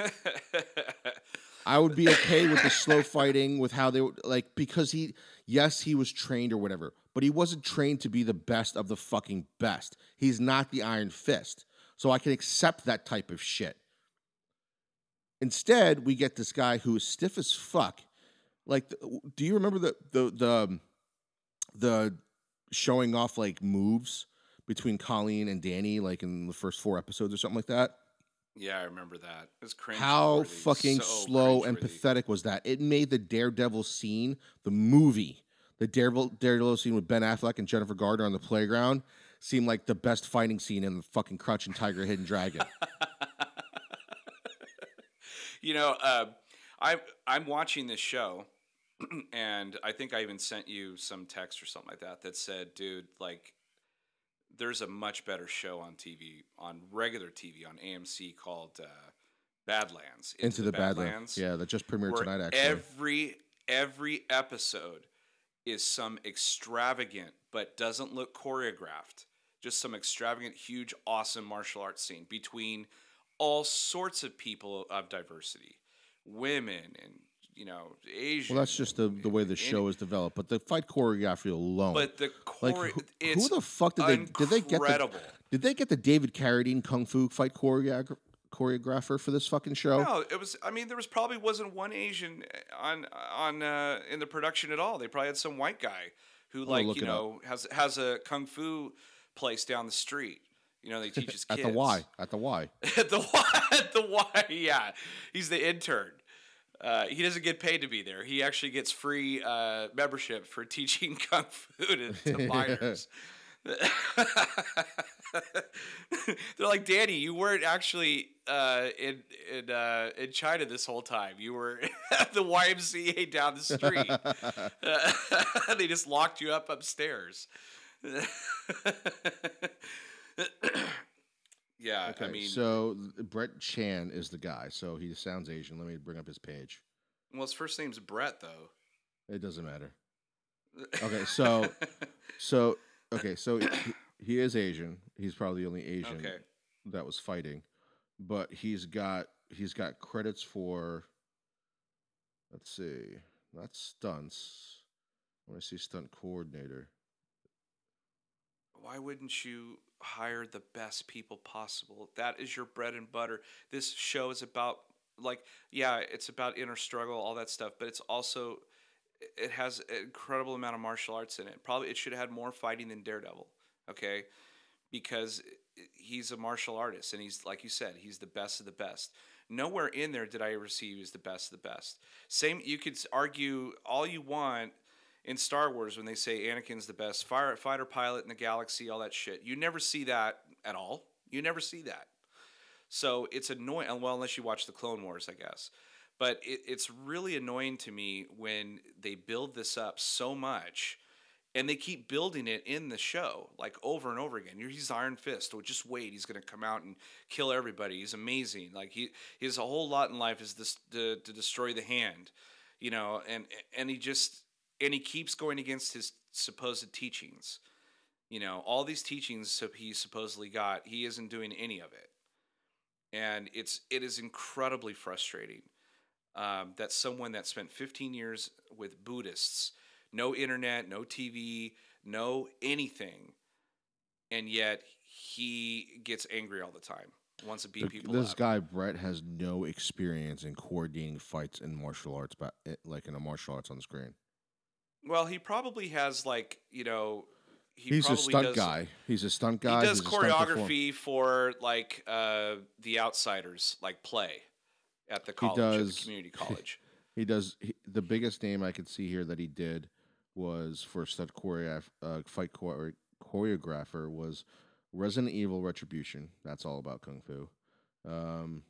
I would be okay with the slow fighting with how they were like, because he was trained or whatever, but he wasn't trained to be the best of the fucking best. He's not the Iron Fist. So I can accept that type of shit. Instead, we get this guy who is stiff as fuck. Like, do you remember the showing off like moves between Colleen and Danny, like in the first 4 episodes or something like that? Yeah, I remember that. It was cringe. How fucking slow and pathetic was that? It made the Daredevil scene, the movie, the Daredevil scene with Ben Affleck and Jennifer Garner on the playground, seem like the best fighting scene in the fucking Crouching Tiger, Hidden Dragon. I'm watching this show. And I think I even sent you some text or something like that said, dude, like, there's a much better show on TV, on regular TV, on AMC called Badlands. Into the Badlands. Yeah, that just premiered tonight, actually. Every episode is some extravagant, but doesn't look choreographed, just some extravagant, huge, awesome martial arts scene between all sorts of people of diversity, women and Asian. Well, that's just the way the show is developed. But the fight choreography alone. But the who the fuck did they get the David Carradine Kung Fu fight choreographer for this fucking show? No, it was. I mean, there probably wasn't one Asian on in the production at all. They probably had some white guy who has a Kung Fu place down the street. They teach his kids at the Y. At the Y. Yeah, he's the intern. He doesn't get paid to be there. He actually gets free membership for teaching Kung Fu to minors. They're like, Danny, you weren't actually in China this whole time. You were at the YMCA down the street. They just locked you up upstairs. Yeah, Okay, I mean, so Brett Chan is the guy. So he sounds Asian. Let me bring up his page. well, his first name's Brett, though. It doesn't matter. Okay, so okay, so he is Asian. He's probably the only Asian Okay. that was fighting, but he's got credits for. Let's see, not stunts. When I see stunt coordinator, Why wouldn't you hire the best people possible? That is your bread and butter. This show is about, like, yeah, it's about inner struggle, all that stuff, but it's also, it has an incredible amount of martial arts in it. Probably it should have had more fighting than Daredevil, okay? Because he's a martial artist, and he's, like you said, he's the best of the best. Nowhere in there did I ever see he was the best of the best. Same, you could argue all you want in Star Wars when they say Anakin's the best fighter pilot in the galaxy, all that shit. You never see that at all. You never see that. So it's annoying. Well, unless you watch the Clone Wars, I guess. But it's really annoying to me when they build this up so much, and they keep building it in the show, like over and over again. He's Iron Fist. Oh, just wait, he's gonna come out and kill everybody. He's amazing. Like he has a whole lot in life is this to destroy the hand, and he keeps going against his supposed teachings. All these teachings he supposedly got, he isn't doing any of it, and it is incredibly frustrating that someone that spent 15 years with Buddhists, no internet, no TV, no anything, and yet he gets angry all the time, wants to beat people this up. guy Brett has no experience in coordinating fights in martial arts, but like in a martial arts on the screen. Well, he probably has he He's a probably stunt does. guy. He's a stunt He guy. does He's a stunt performer. choreography for the Outsiders, like play at the He college, at the does. community college. He does. The biggest name I could see here that he did was for stunt choreographer was Resident Evil Retribution. That's all about kung fu. Um,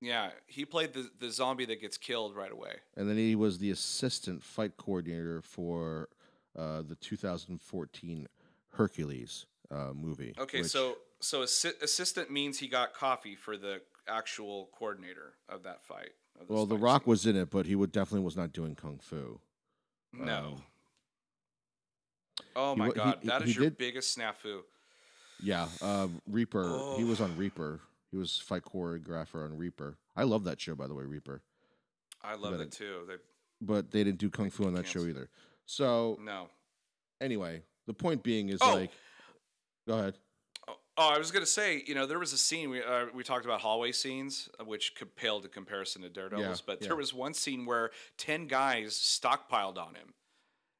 Yeah, he played the zombie that gets killed right away. and then he was the assistant fight coordinator for the 2014 Hercules movie. Okay, Which, so assistant means he got coffee for the actual coordinator of that fight. Of this well, The fight Rock scene. was in it, but he definitely was not doing kung fu. No. Um, Oh he my wa- God, he that he is your did. biggest snafu. Yeah, Reaper. He Oh, was on Reaper. He was fight choreographer on Reaper. I love that show, by the way, Reaper. I love it too. But they didn't do kung fu on that show Canceled. either. So No. anyway, the point being is Oh, go ahead. I was gonna say, there was a scene we talked about hallway scenes, which paled in comparison to Daredevil's, but Yeah. there was one scene where 10 guys stockpiled on him,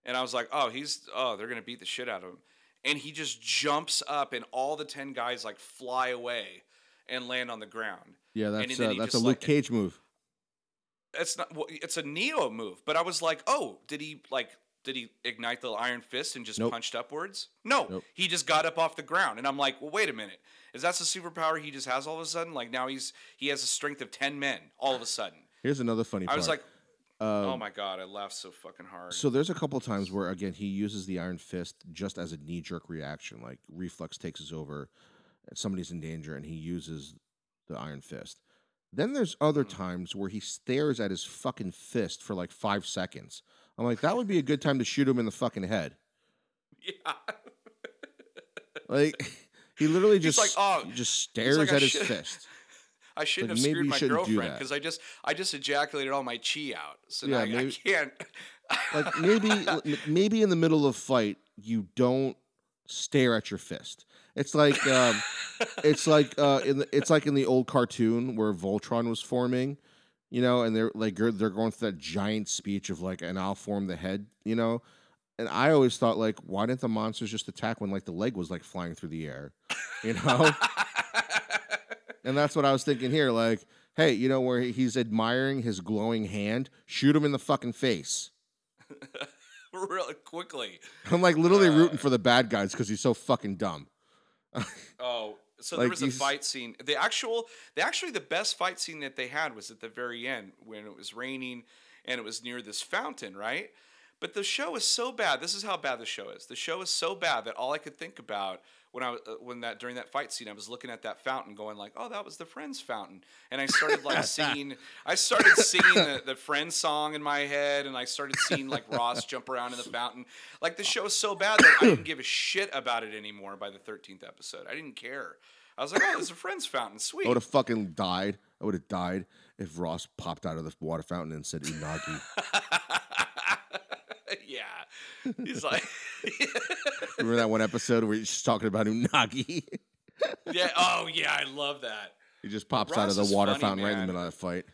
and I was like, they're gonna beat the shit out of him, and he just jumps up, and all the 10 guys like fly away and land on the ground. Yeah, And then he that's a just, Luke Cage move. It's not. It's a Neo move, but I was like, oh, did he ignite the Iron Fist and just Nope. punched upwards? No, Nope. he just got up off the ground, and I'm like, well, wait a minute, is that the superpower he just has all of a sudden? Like now he has a strength of 10 men all of a sudden. Here's another funny part. I was like, Um, oh my God, I laughed so fucking hard. So there's a couple times where again he uses the Iron Fist just as a knee jerk reaction, like reflex takes us over, somebody's in danger, and he uses the Iron Fist. Then there's other times where he stares at his fucking fist for like 5 seconds. I'm like, that would be a good time to shoot him in the fucking head. Yeah. Like he literally He's just like, oh, just he's stares like, at his fist. I shouldn't like, have maybe screwed you my shouldn't do girlfriend that. because I just ejaculated all my chi out, so Yeah, now I maybe- can't. Like maybe in the middle of a fight you don't stare at your fist. It's like it's like in the old cartoon where Voltron was forming, and they're going through that giant speech of like, and I'll form the head, And I always thought like, why didn't the monsters just attack when like the leg was like flying through the air, And that's what I was thinking here. Like, hey, where he's admiring his glowing hand, shoot him in the fucking face. Really quickly. I'm like literally rooting for the bad guys because he's so fucking dumb. Oh, so Like, there was a he's- fight scene. The best fight scene that they had was at the very end when it was raining and it was near this fountain, right? But the show is so bad. This is how bad the show is. The show is so bad that all I could think about during that fight scene, I was looking at that fountain, going like, "Oh, that was the Friends fountain," and I started like singing. I started singing the Friends song in my head, and I started seeing like Ross jump around in the fountain. Like the show is so bad that I didn't give a shit about it anymore. By the 13th episode, I didn't care. I was like, "Oh, there's a Friends fountain, sweet." I would have fucking died. I would have died if Ross popped out of the water fountain and said "Unagi." Yeah, he's like, remember that one episode where he's just talking about Unagi? yeah. Oh, yeah. I love that. He just pops Ross out of the is water funny, fountain right in the man. middle of that fight.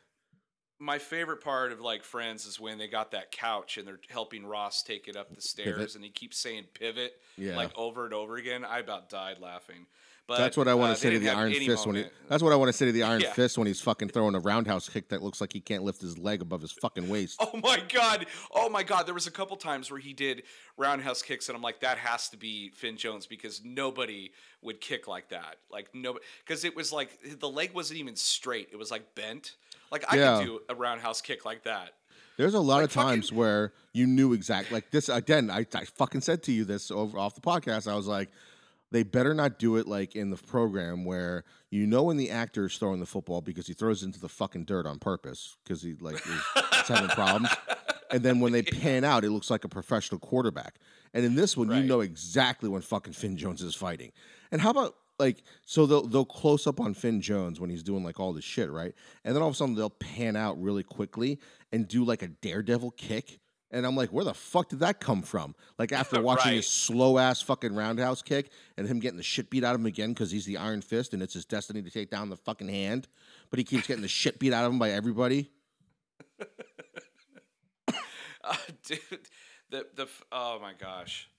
My favorite part of like Friends is when they got that couch and they're helping Ross take it up the stairs, Pivot. and he keeps saying "pivot" Yeah. like over and over again. I about died laughing. But That's what I want to say they to the didn't have Iron any Fist moment. That's what I want to say to the Iron Yeah. Fist when he's fucking throwing a roundhouse kick that looks like he can't lift his leg above his fucking waist. Oh my god! Oh my god! There was a couple times where he did roundhouse kicks, and I'm like, that has to be Finn Jones because nobody would kick like that. Like nobody, because it was like the leg wasn't even straight; it was like bent. Like I Yeah. could do a roundhouse kick like that. There's a lot Like of times where you knew exactly like this. Again, I fucking said to you this off the podcast. I was like, they better not do it like in the program where you know when the actor is throwing the football because he throws it into the fucking dirt on purpose because he like is having problems. And then when they pan out, it looks like a professional quarterback. And in this one, you Right. know exactly when fucking Finn Jones is fighting. And how about like so they'll close up on Finn Jones when he's doing like all this shit, right? And then all of a sudden they'll pan out really quickly and do like a daredevil kick. And I'm like, where the fuck did that come from? Like after watching Right. his slow ass fucking roundhouse kick and him getting the shit beat out of him again because he's the Iron Fist and it's his destiny to take down the fucking hand, but he keeps getting the shit beat out of him by everybody. Dude, oh my gosh,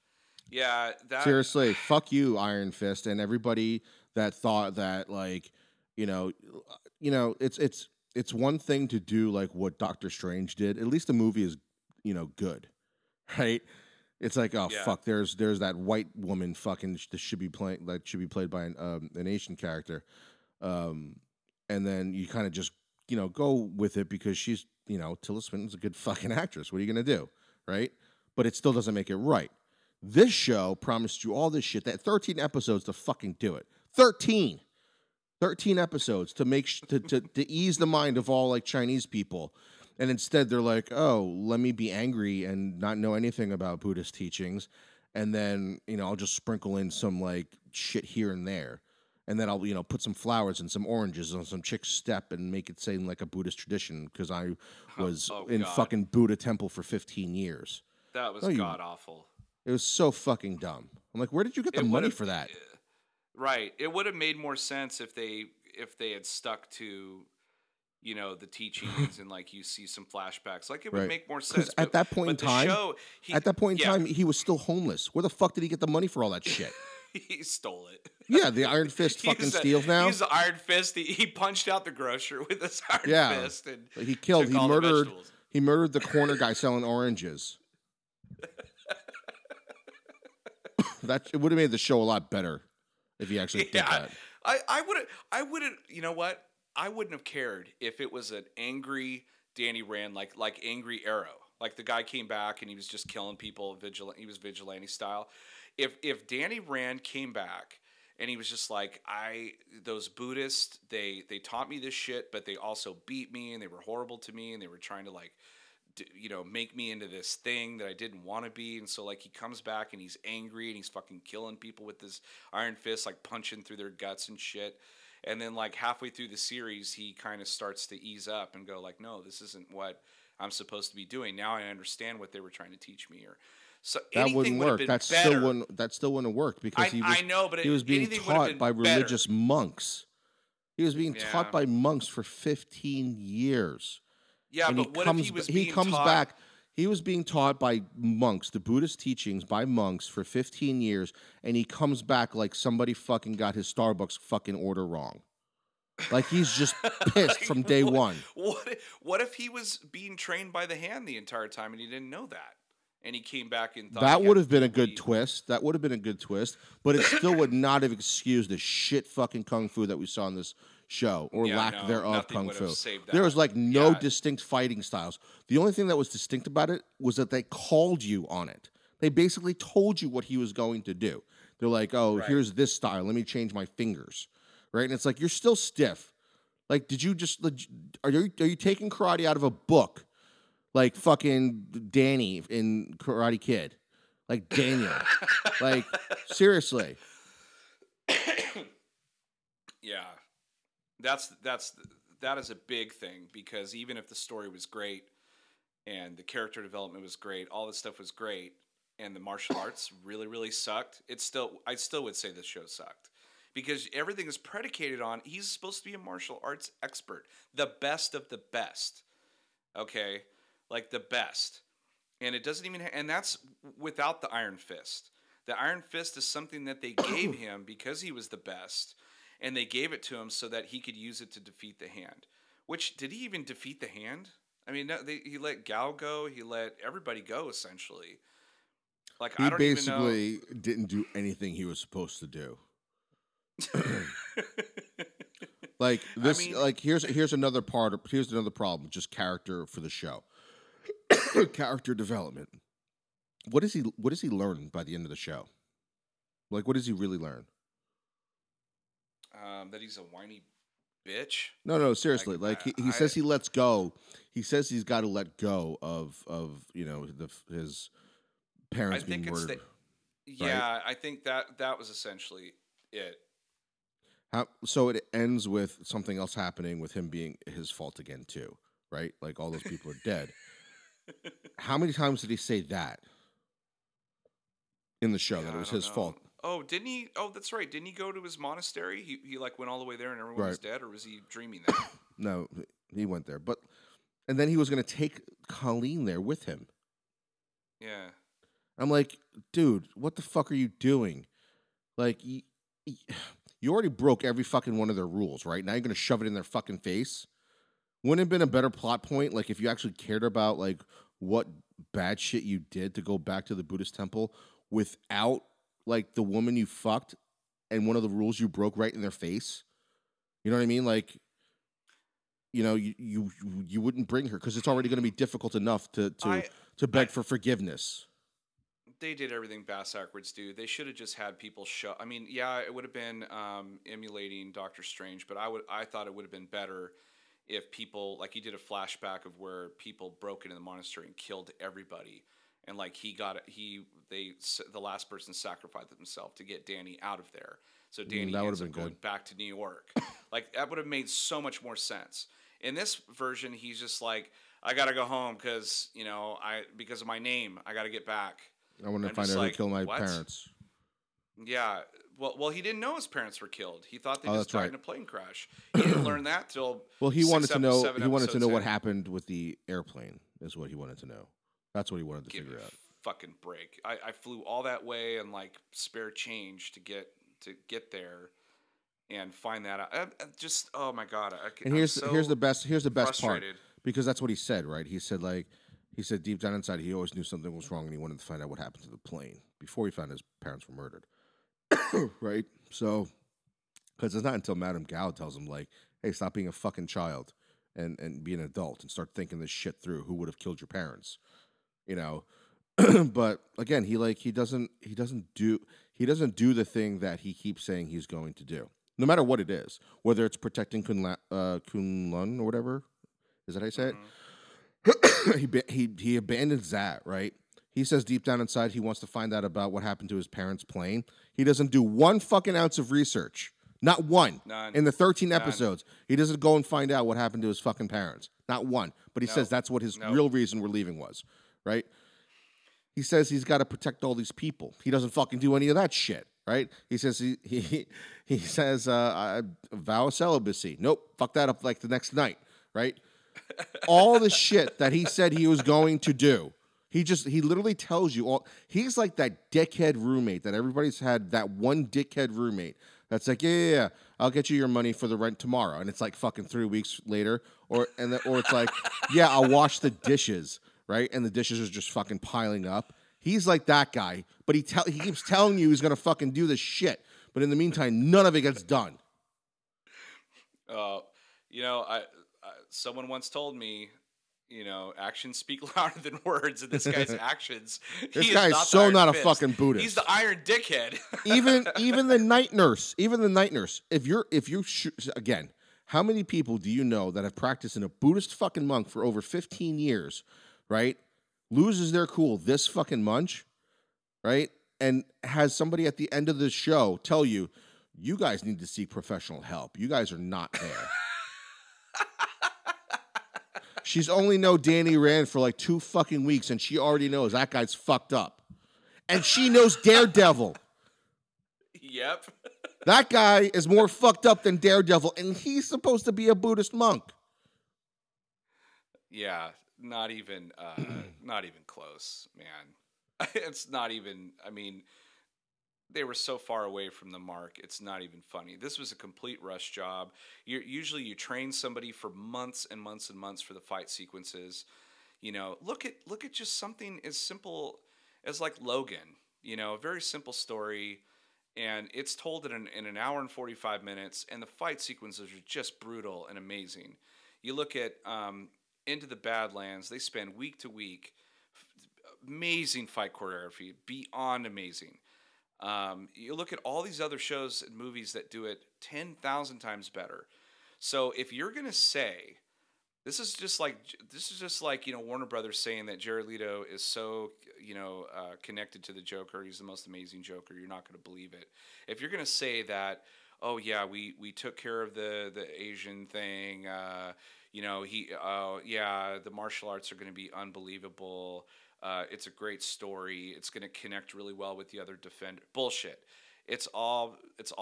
yeah. That Seriously, fuck you, Iron Fist, and everybody that thought that like, it's one thing to do like what Doctor Strange did. At least the movie is, good, right? It's like, oh Yeah. fuck, there's that white woman fucking that should be played by an Asian character, and then you kind of just go with it because she's Tilda Swinton's a good fucking actress. What are you gonna do, right? But it still doesn't make it right. This show promised you all this shit. That 13 episodes to fucking do it. 13 episodes to make to ease the mind of all like Chinese people. And instead they're like, oh, let me be angry and not know anything about Buddhist teachings. And then, I'll just sprinkle in some like shit here and there. And then I'll, put some flowers and some oranges on some chick's step and make it seem like a Buddhist tradition because I was in God. fucking Buddha temple for 15 years. that was No, you- god awful. It was so fucking dumb. I'm like, where did you get the It money would've- for that? Right. It would have made more sense if they had stuck to, the teachings and like you see some flashbacks. Like it would Right. make more 'Cause sense. at that point in but the time- show, At that point in yeah, time, he was still homeless. Where the fuck did he get the money for all that shit? he stole it. Yeah, the Iron Fist fucking steals now. He's the Iron Fist. He punched out the grocer with his Iron Yeah. Fist and He took all the vegetables. he murdered the corner guy selling oranges. It would have made the show a lot better if he actually did Yeah, that. I wouldn't. You know what? I wouldn't have cared if it was an angry Danny Rand, like angry Arrow. Like the guy came back and he was just killing people, he was vigilante style. If Danny Rand came back and he was just like, those Buddhists, they taught me this shit, but they also beat me and they were horrible to me and they were trying to like, make me into this thing that I didn't want to be. And so like he comes back and he's angry and he's fucking killing people with this Iron Fist, like punching through their guts and shit. And then like halfway through the series, he kind of starts to ease up and go like, no, this isn't what I'm supposed to be doing. Now I understand what they were trying to teach me. Or so That anything wouldn't would have work. been That better. still wouldn't have worked because I know, but he was being anything would have taught been by better. religious monks. He was being Yeah. taught by monks for 15 years. Yeah, And but what if he was being taught? back. He was being taught by monks, the Buddhist teachings by monks for 15 years, and he comes back like somebody fucking got his Starbucks fucking order wrong. Like he's just pissed from day one. What if he was being trained by the hand the entire time and he didn't know that? And he came back and thought That he would had have been a to good be- twist. That would have been a good twist, but it still would not have excused the shit fucking kung fu that we saw in this show or Yeah, lack no, thereof nothing kung would have fu. saved There was that. like no Yeah, distinct fighting styles. The only thing that was distinct about it was that they called you on it. They basically told you what he was going to do. They're like, "Oh, right. here's this style. Let me change my fingers." Right? And it's like you're still stiff. Like, did you just are you taking karate out of a book? Like fucking Danny in Karate Kid. Like Daniel. Like seriously. Yeah, that is a big thing because even if the story was great and the character development was great, all this stuff was great, and the martial arts really really sucked. I still would say this show sucked because everything is predicated on he's supposed to be a martial arts expert, the best of the best. Okay, like the best, and it doesn't even and that's without the Iron Fist. The Iron Fist is something that they gave him because he was the best, and they gave it to him so that he could use it to defeat the Hand. Which did he even defeat the Hand? I mean, no, he let Gao go. He let everybody go essentially. Like He I don't even know. basically didn't do anything he was supposed to do. Like I this, mean, like here's another part. Here's another problem. Just character for the show. Character development. What does he learn by the end of the show? Like, what does he really learn? that he's a whiny bitch. No, seriously. Like he I says he lets go. He says he's got to let go of his I parents being think it's the murdered. yeah. I think that was essentially it. So it ends with something else happening with him being his fault again too, right? Like all those people are dead. How many times did he say that in the show Yeah, that it I was don't his know. fault? Oh, didn't he? Oh, that's right. Didn't he go to his monastery? He like went all the way there and everyone Right. was dead, or was he dreaming that? No, he went there, and then he was going to take Colleen there with him. Yeah. I'm like, dude, what the fuck are you doing? Like, you already broke every fucking one of their rules, right? Now you're going to shove it in their fucking face. Wouldn't it have been a better plot point, like if you actually cared about like what bad shit you did to go back to the Buddhist temple without like the woman you fucked and one of the rules you broke right in their face? You know what I mean? Like, you wouldn't bring her because it's already going to be difficult enough to I beg for forgiveness. they did everything bass backwards, dude. They should have just had people show. I mean, yeah, it would have been emulating Doctor Strange, but I thought it would have been better if people like he did a flashback of where people broke into the monastery and killed everybody, and like the last person sacrificed himself to get Danny out of there. So Danny That would ends have up been going good. back to New York. Like that would have made so much more sense. In this version, he's just like, I gotta go home because because of my name, I gotta get back. I want to I'm find just out who like, killed my what? parents. Yeah. Well, he didn't know his parents were killed. He thought they Oh, just that's died right. in a plane crash. He didn't learn that till Well, he wanted to know. seven He wanted to episodes know what in. happened with the airplane. Is what he wanted to know. That's what he wanted to Give me figure a out. fucking break. I flew all that way and like spare change to get there and find that out. Just oh my god. And here's the best part frustrated. because that's what he said, right? He said deep down inside he always knew something was wrong and he wanted to find out what happened to the plane before he found his parents were murdered. Right? So, because it's not until Madame Gao tells him like, "Hey, stop being a fucking child and be an adult and start thinking this shit through. Who would have killed your parents?" You know. But again, he doesn't do the thing that he keeps saying he's going to do, no matter what it is, whether it's protecting Kunlun or whatever. Is that how you say it? He abandons that, right? He says deep down inside he wants to find out about what happened to his parents' plane. He doesn't do one fucking ounce of research. Not one. None. In the 13 None. episodes, he doesn't go and find out what happened to his fucking parents. Not one. But he says that's what his real reason we're leaving was, right? He says he's got to protect all these people. He doesn't fucking do any of that shit, right? He says he says I vow celibacy. Nope, fuck that up like the next night, right? All the shit that he said he was going to do. He literally tells you all. He's like that dickhead roommate that everybody's had. That one dickhead roommate that's like, yeah, I'll get you your money for the rent tomorrow, and it's like fucking 3 weeks later, or it's like, yeah, I'll wash the dishes, right? And the dishes are just fucking piling up. He's like that guy, but he keeps telling you he's gonna fucking do this shit, but in the meantime, none of it gets done. Uh, I someone once told me, actions speak louder than words, and this guy's actions, This he is guy is not the so Iron not a Fist. fucking He's Buddhist. the Iron Dickhead. Even the night nurse, if you again, how many people do you know that have practiced in a Buddhist fucking monk for over 15 years, right? Loses their cool this fucking munch, right? And has somebody at the end of the show tell you, you guys need to seek professional help. You guys are not there. She's only know Danny Rand for like 2 fucking weeks, and she already knows that guy's fucked up. And she knows Daredevil. Yep. That guy is more fucked up than Daredevil, and he's supposed to be a Buddhist monk. Yeah, not even close, man. It's not even. I mean, they were so far away from the mark. It's not even funny. This was a complete rush job. Usually you train somebody for months and months and months for the fight sequences. Look at just something as simple as like Logan. A very simple story, and it's told in an hour and 45 minutes, and the fight sequences are just brutal and amazing. You look at Into the Badlands; they spend week to week, amazing fight choreography, beyond amazing. You look at all these other shows and movies that do it 10,000 times better. So if you're gonna say this is just like Warner Brothers saying that Jared Leto is so connected to the Joker, he's the most amazing Joker, you're not gonna believe it. If you're gonna say that, oh yeah, we took care of the Asian thing, the martial arts are gonna be unbelievable. It's a great story. It's going to connect really well with the other defender. Bullshit. It's all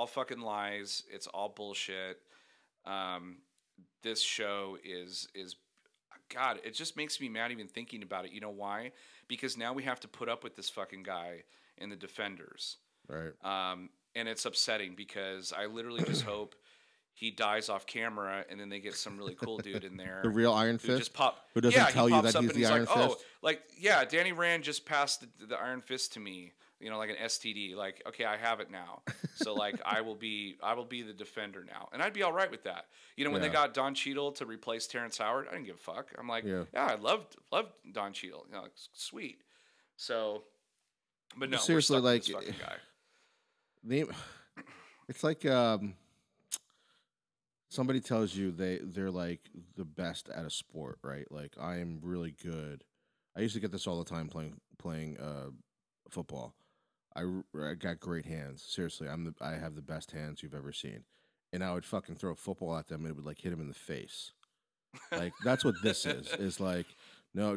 fucking lies. It's all bullshit. This show is God. It just makes me mad even thinking about it. You know why? Because now we have to put up with this fucking guy in the Defenders. Right. And it's upsetting because I literally just hope he dies off camera, and then they get some really cool dude in there. The real Iron Fist? Just pop. Who doesn't tell you that up he's and the Iron like, Fist? Danny Rand just passed the Iron Fist to me, like an STD. Like, okay, I have it now. So like, I will be the Defender now, and I'd be all right with that. When they got Don Cheadle to replace Terrence Howard, I didn't give a fuck. I'm like, yeah I loved Don Cheadle. Sweet. So, but no, seriously, we're like, stuck with this fucking guy. It's like somebody tells you they're like the best at a sport, right? Like, I am really good. I used to get this all the time playing football. I got great hands. Seriously, I have the best hands you've ever seen. And I would fucking throw a football at them and it would like hit them in the face. Like, that's what this is. Is like, no,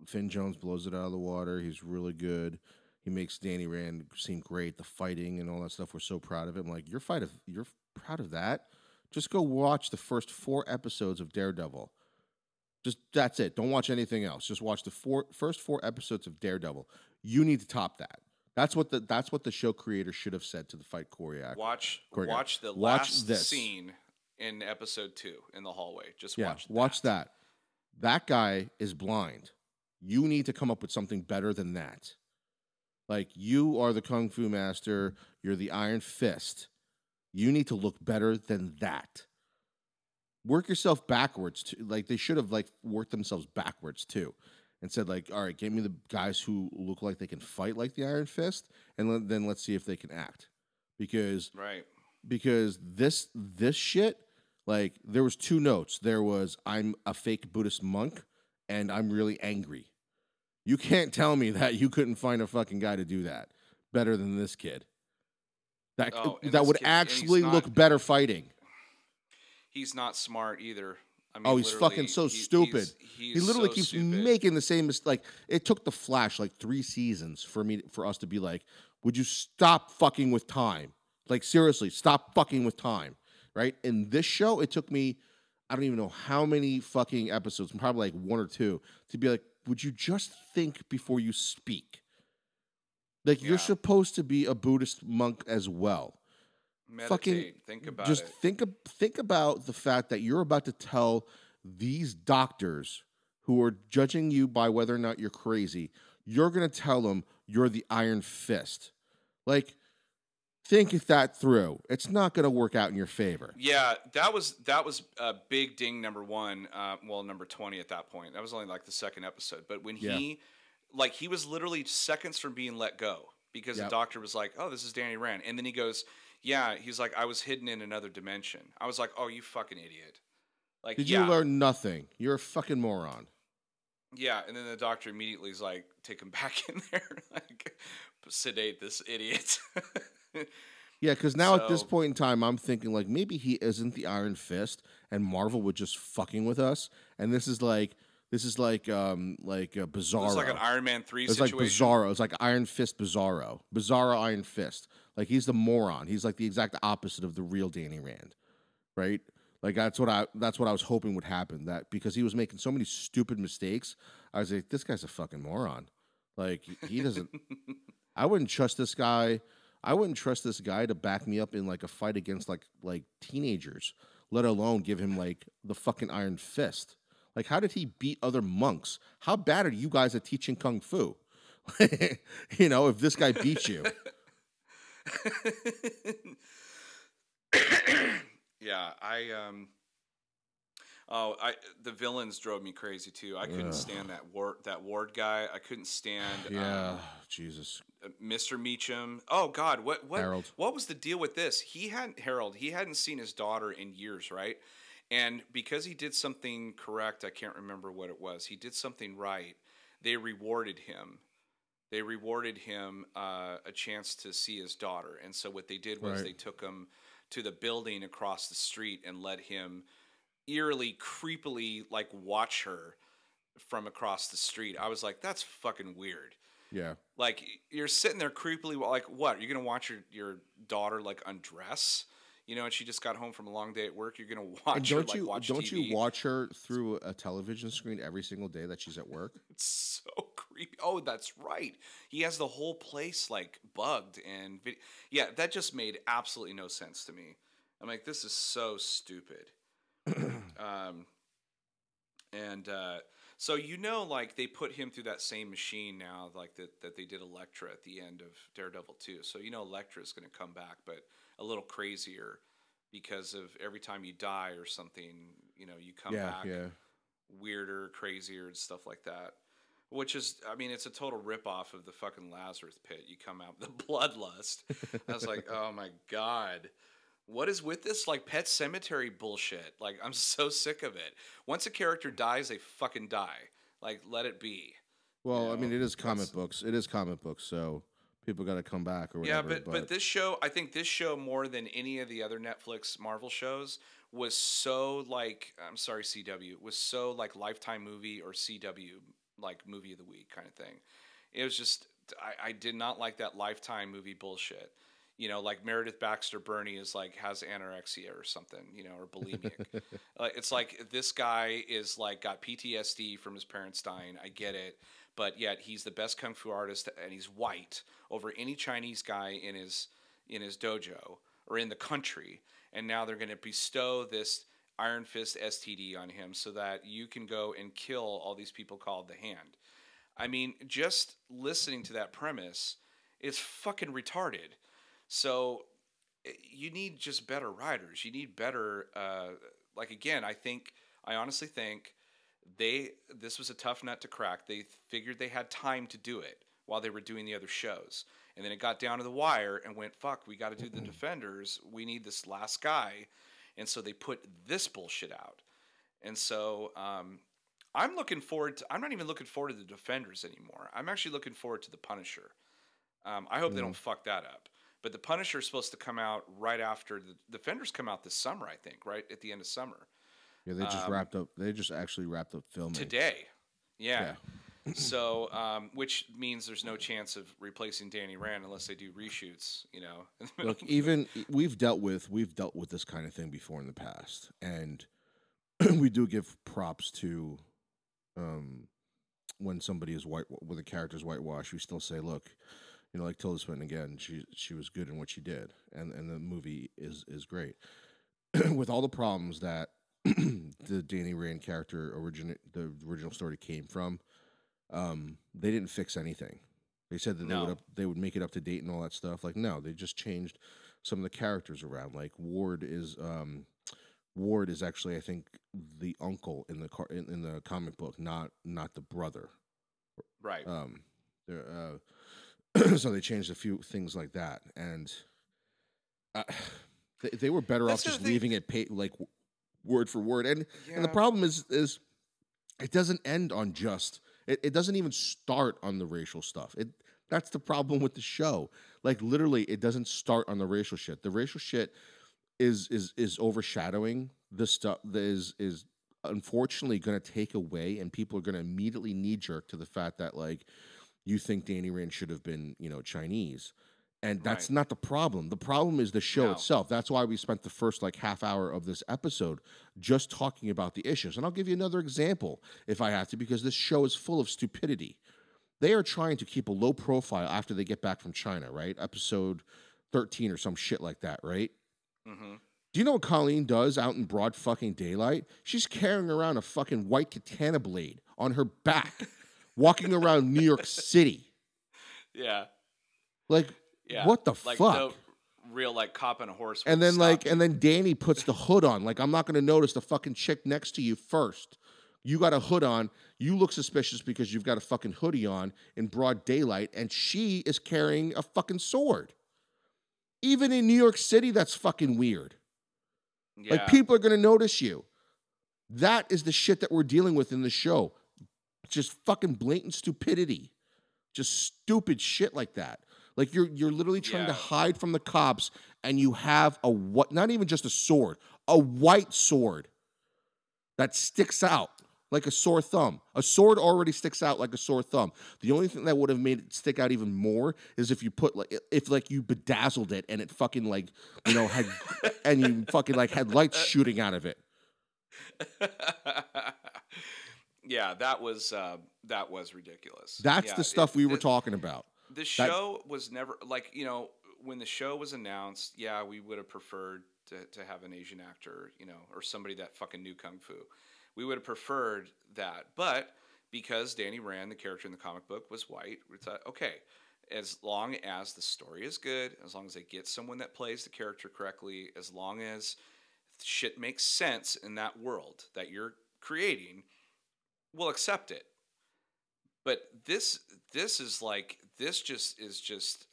Finn Jones blows it out of the water. He's really good. He makes Danny Rand seem great. The fighting and all that stuff. We're so proud of him. Like, you're proud of that? Just go watch the first 4 episodes of Daredevil. That's it. Don't watch anything else. Just watch the first 4 episodes of Daredevil. You need to top that. That's what the show creator should have said to the fight choreographer. Watch the last scene in episode 2 in the hallway. Just watch that. That guy is blind. You need to come up with something better than that. Like, you are the Kung Fu master. You're the Iron Fist. You need to look better than that. Work yourself backwards. Like, they should have like worked themselves backwards too, and said like, all right, give me the guys who look like they can fight like the Iron Fist, and then let's see if they can act. Because this shit, like, there was 2 notes. There was, I'm a fake Buddhist monk, and I'm really angry. You can't tell me that you couldn't find a fucking guy to do that better than this kid. That would actually look better fighting. He's not smart either. I mean, he's fucking so stupid. He literally keeps making the same mistake. Like, it took The Flash like 3 seasons for us to be like, would you stop fucking with time? Like, seriously, stop fucking with time, right? In this show, it took me, I don't even know how many fucking episodes, probably like 1 or 2, to be like, would you just think before you speak? Like, you're supposed to be a Buddhist monk as well. Meditate. Think about just it. Think about the fact that you're about to tell these doctors who are judging you by whether or not you're crazy, you're going to tell them you're the Iron Fist. Like, think that through. It's not going to work out in your favor. Yeah, that was a big ding number one. Well, number 20 at that point. That was only like the second episode. But when Yeah. he was literally seconds from being let go because the Yep. doctor was like, "Oh, this is Danny Rand," and then he goes, "Yeah," he's like, "I was hidden in another dimension." I was like, "Oh, you fucking idiot!" Like, Did yeah, you learn nothing? You're a fucking moron. yeah, and then the doctor immediately is like, "Take him back in there, like sedate this idiot." Yeah, because now at this So point in time, I'm thinking like maybe he isn't the Iron Fist, and Marvel would just fucking with us, and this is like it was like an Bizarro. Iron Man 3 It's like situation. Bizarro. It's like Iron Fist Bizarro Iron Fist. Like he's the moron. He's like the exact opposite of the real Danny Rand, right? Like that's what I was hoping would happen. That because he was making so many stupid mistakes, I was like, this guy's a fucking moron. Like he doesn't. I wouldn't trust this guy. I wouldn't trust this guy to back me up in like a fight against like teenagers, let alone give him like the fucking Iron Fist. Like, how did he beat other monks? How bad are you guys at teaching kung fu? If this guy beats you, Yeah, oh, the villains drove me crazy too. I couldn't ugh, stand that Ward guy. I couldn't stand yeah, Jesus, Mr. Meacham. Oh God, what Harold. what was the deal with this? He hadn't seen his daughter in years, right? And because he did something correct, I can't remember what it was. He did something right. They rewarded him. They rewarded him a chance to see his daughter. And so what they did was Right. they took him to the building across the street and let him eerily, creepily like watch her from across the street. I was like, that's fucking weird. Yeah. Like you're sitting there creepily, like what? You're gonna watch your daughter like undress, and she just got home from a long day at work. You're gonna And watch her don't like you watch don't you TV. watch her through a television screen every single day that she's at work? It's so creepy. Oh, that's right. He has the whole place like bugged and yeah, that just made absolutely no sense to me. I'm like, this is so stupid. Um, and so like they put him through that same machine now, like that they did Elektra at the end of Daredevil 2. So Elektra is going to come back, but a little crazier because of every time you die or something, you come Yeah, back yeah. weirder, crazier, and stuff like that. Which is, I mean, it's a total ripoff of the fucking Lazarus Pit. You come out the bloodlust. I was like, oh my god, what is with this like Pet Cemetery bullshit? Like, I'm so sick of it. Once a character dies, they fucking die. Like, let it be. You Well, I mean, know, it is comic that's books. It is comic books, so people got to come back or yeah. whatever. But But this show, I think this show more than any of the other Netflix Marvel shows was so like, I'm sorry, CW was so like Lifetime movie or CW like movie of the week kind of thing. It was just I did not like that Lifetime movie bullshit. Like Meredith Baxter Burney is like has anorexia or something, or bulimic. It's like this guy is like got PTSD from his parents dying. I get it, but yet he's the best kung fu artist and he's white over any Chinese guy in his dojo or in the country. And now they're going to bestow this Iron Fist STD on him so that you can go and kill all these people called the Hand. I mean, just listening to that premise is fucking retarded. So you need just better writers. You need better. Like again, I honestly think this was a tough nut to crack. They figured they had time to do it while they were doing the other shows, and then it got down to the wire and went, "Fuck, we got to do the Defenders. We need this last guy," and so they put this bullshit out. And so I'm looking forward to. I'm not even looking forward to the Defenders anymore. I'm actually looking forward to the Punisher. I hope they mm, don't fuck that up. But the Punisher is supposed to come out right after the Defenders come out this summer. I think right at the end of summer. yeah, they just Um, wrapped up. They just actually wrapped up filming. Today, yeah. Yeah. So, which means there's no chance of replacing Danny Rand unless they do reshoots. In the middle Look, of the. even we've dealt with this kind of thing before in the past, and we do give props to um, when somebody is white, when the character's whitewashed. We still say, look, like Tilda Swinton again, she was good in what she did, and the movie is great. With all the problems that the Danny Rand character the original story came from, they didn't fix anything. They said that No. they would make it up to date and all that stuff. Like, no, they just changed some of the characters around. Like Ward is actually, I think, the uncle in in the comic book, not the brother. Right. Um, so they changed a few things like that, and uh, they were better off That's the just other thing. leaving it like word for word. And the Yeah. problem is it doesn't end on just it doesn't even start on the racial stuff. That's the problem with the show. Like literally, it doesn't start on the racial shit. The racial shit is overshadowing the stuff that is unfortunately going to take away, and people are going to immediately knee jerk to the fact that like you think Danny Rand should have been, Chinese. And Right. that's not the problem. The problem is the show No. itself. That's why we spent the first like half hour of this episode just talking about the issues. And I'll give you another example if I have to, because this show is full of stupidity. They are trying to keep a low profile after they get back from China, right? Episode 13 or some shit like that, right? Mm-hmm. Do you know what Colleen does out in broad fucking daylight? She's carrying around a fucking white katana blade on her back, walking around New York City. Yeah. Like, Yeah. what the Like fuck? no real like cop and a horse. And would then stop you. Danny puts the hood on. Like, I'm not gonna notice the fucking chick next to you first. You got a hood on. You look suspicious because you've got a fucking hoodie on in broad daylight, and she is carrying a fucking sword. Even in New York City, that's fucking weird. Like, Yeah. people are gonna notice you. That is the shit that we're dealing with in the show. Just fucking blatant stupidity. Just stupid shit like that. Like you're literally trying to Yeah. hide from the cops, and you have a what? Not even just a sword, a white sword that sticks out like a sore thumb. A sword already sticks out like a sore thumb. The only thing that would have made it stick out even more is if you put like you bedazzled it and it fucking like had and you fucking like had lights shooting out of it. Yeah, that was ridiculous. That's Yeah, the stuff we were talking about. the That show was never like when the show was announced. Yeah, we would have preferred to have an Asian actor, or somebody that fucking knew kung fu. We would have preferred that, but because Danny Rand, the character in the comic book, was white, we thought, okay, as long as the story is good, as long as they get someone that plays the character correctly, as long as shit makes sense in that world that you're creating, we'll accept it. But this is like this just is just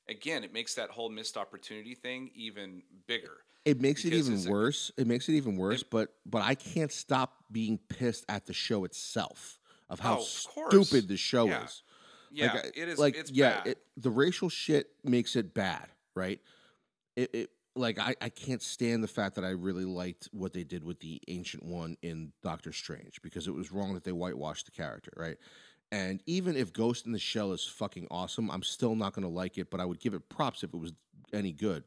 again, it makes that whole missed opportunity thing even bigger it makes it because even worse. It makes it even worse, it, but I can't stop being pissed at the show itself of how oh, of course, stupid the show yeah, is. yeah, it is. Like It's yeah, bad. the racial shit makes it bad, right? It like I can't stand the fact that I really liked what they did with the Ancient One in Doctor Strange, because it was wrong that they whitewashed the character, right? And even if Ghost in the Shell is fucking awesome, I'm still not going to like it, but I would give it props if it was any good.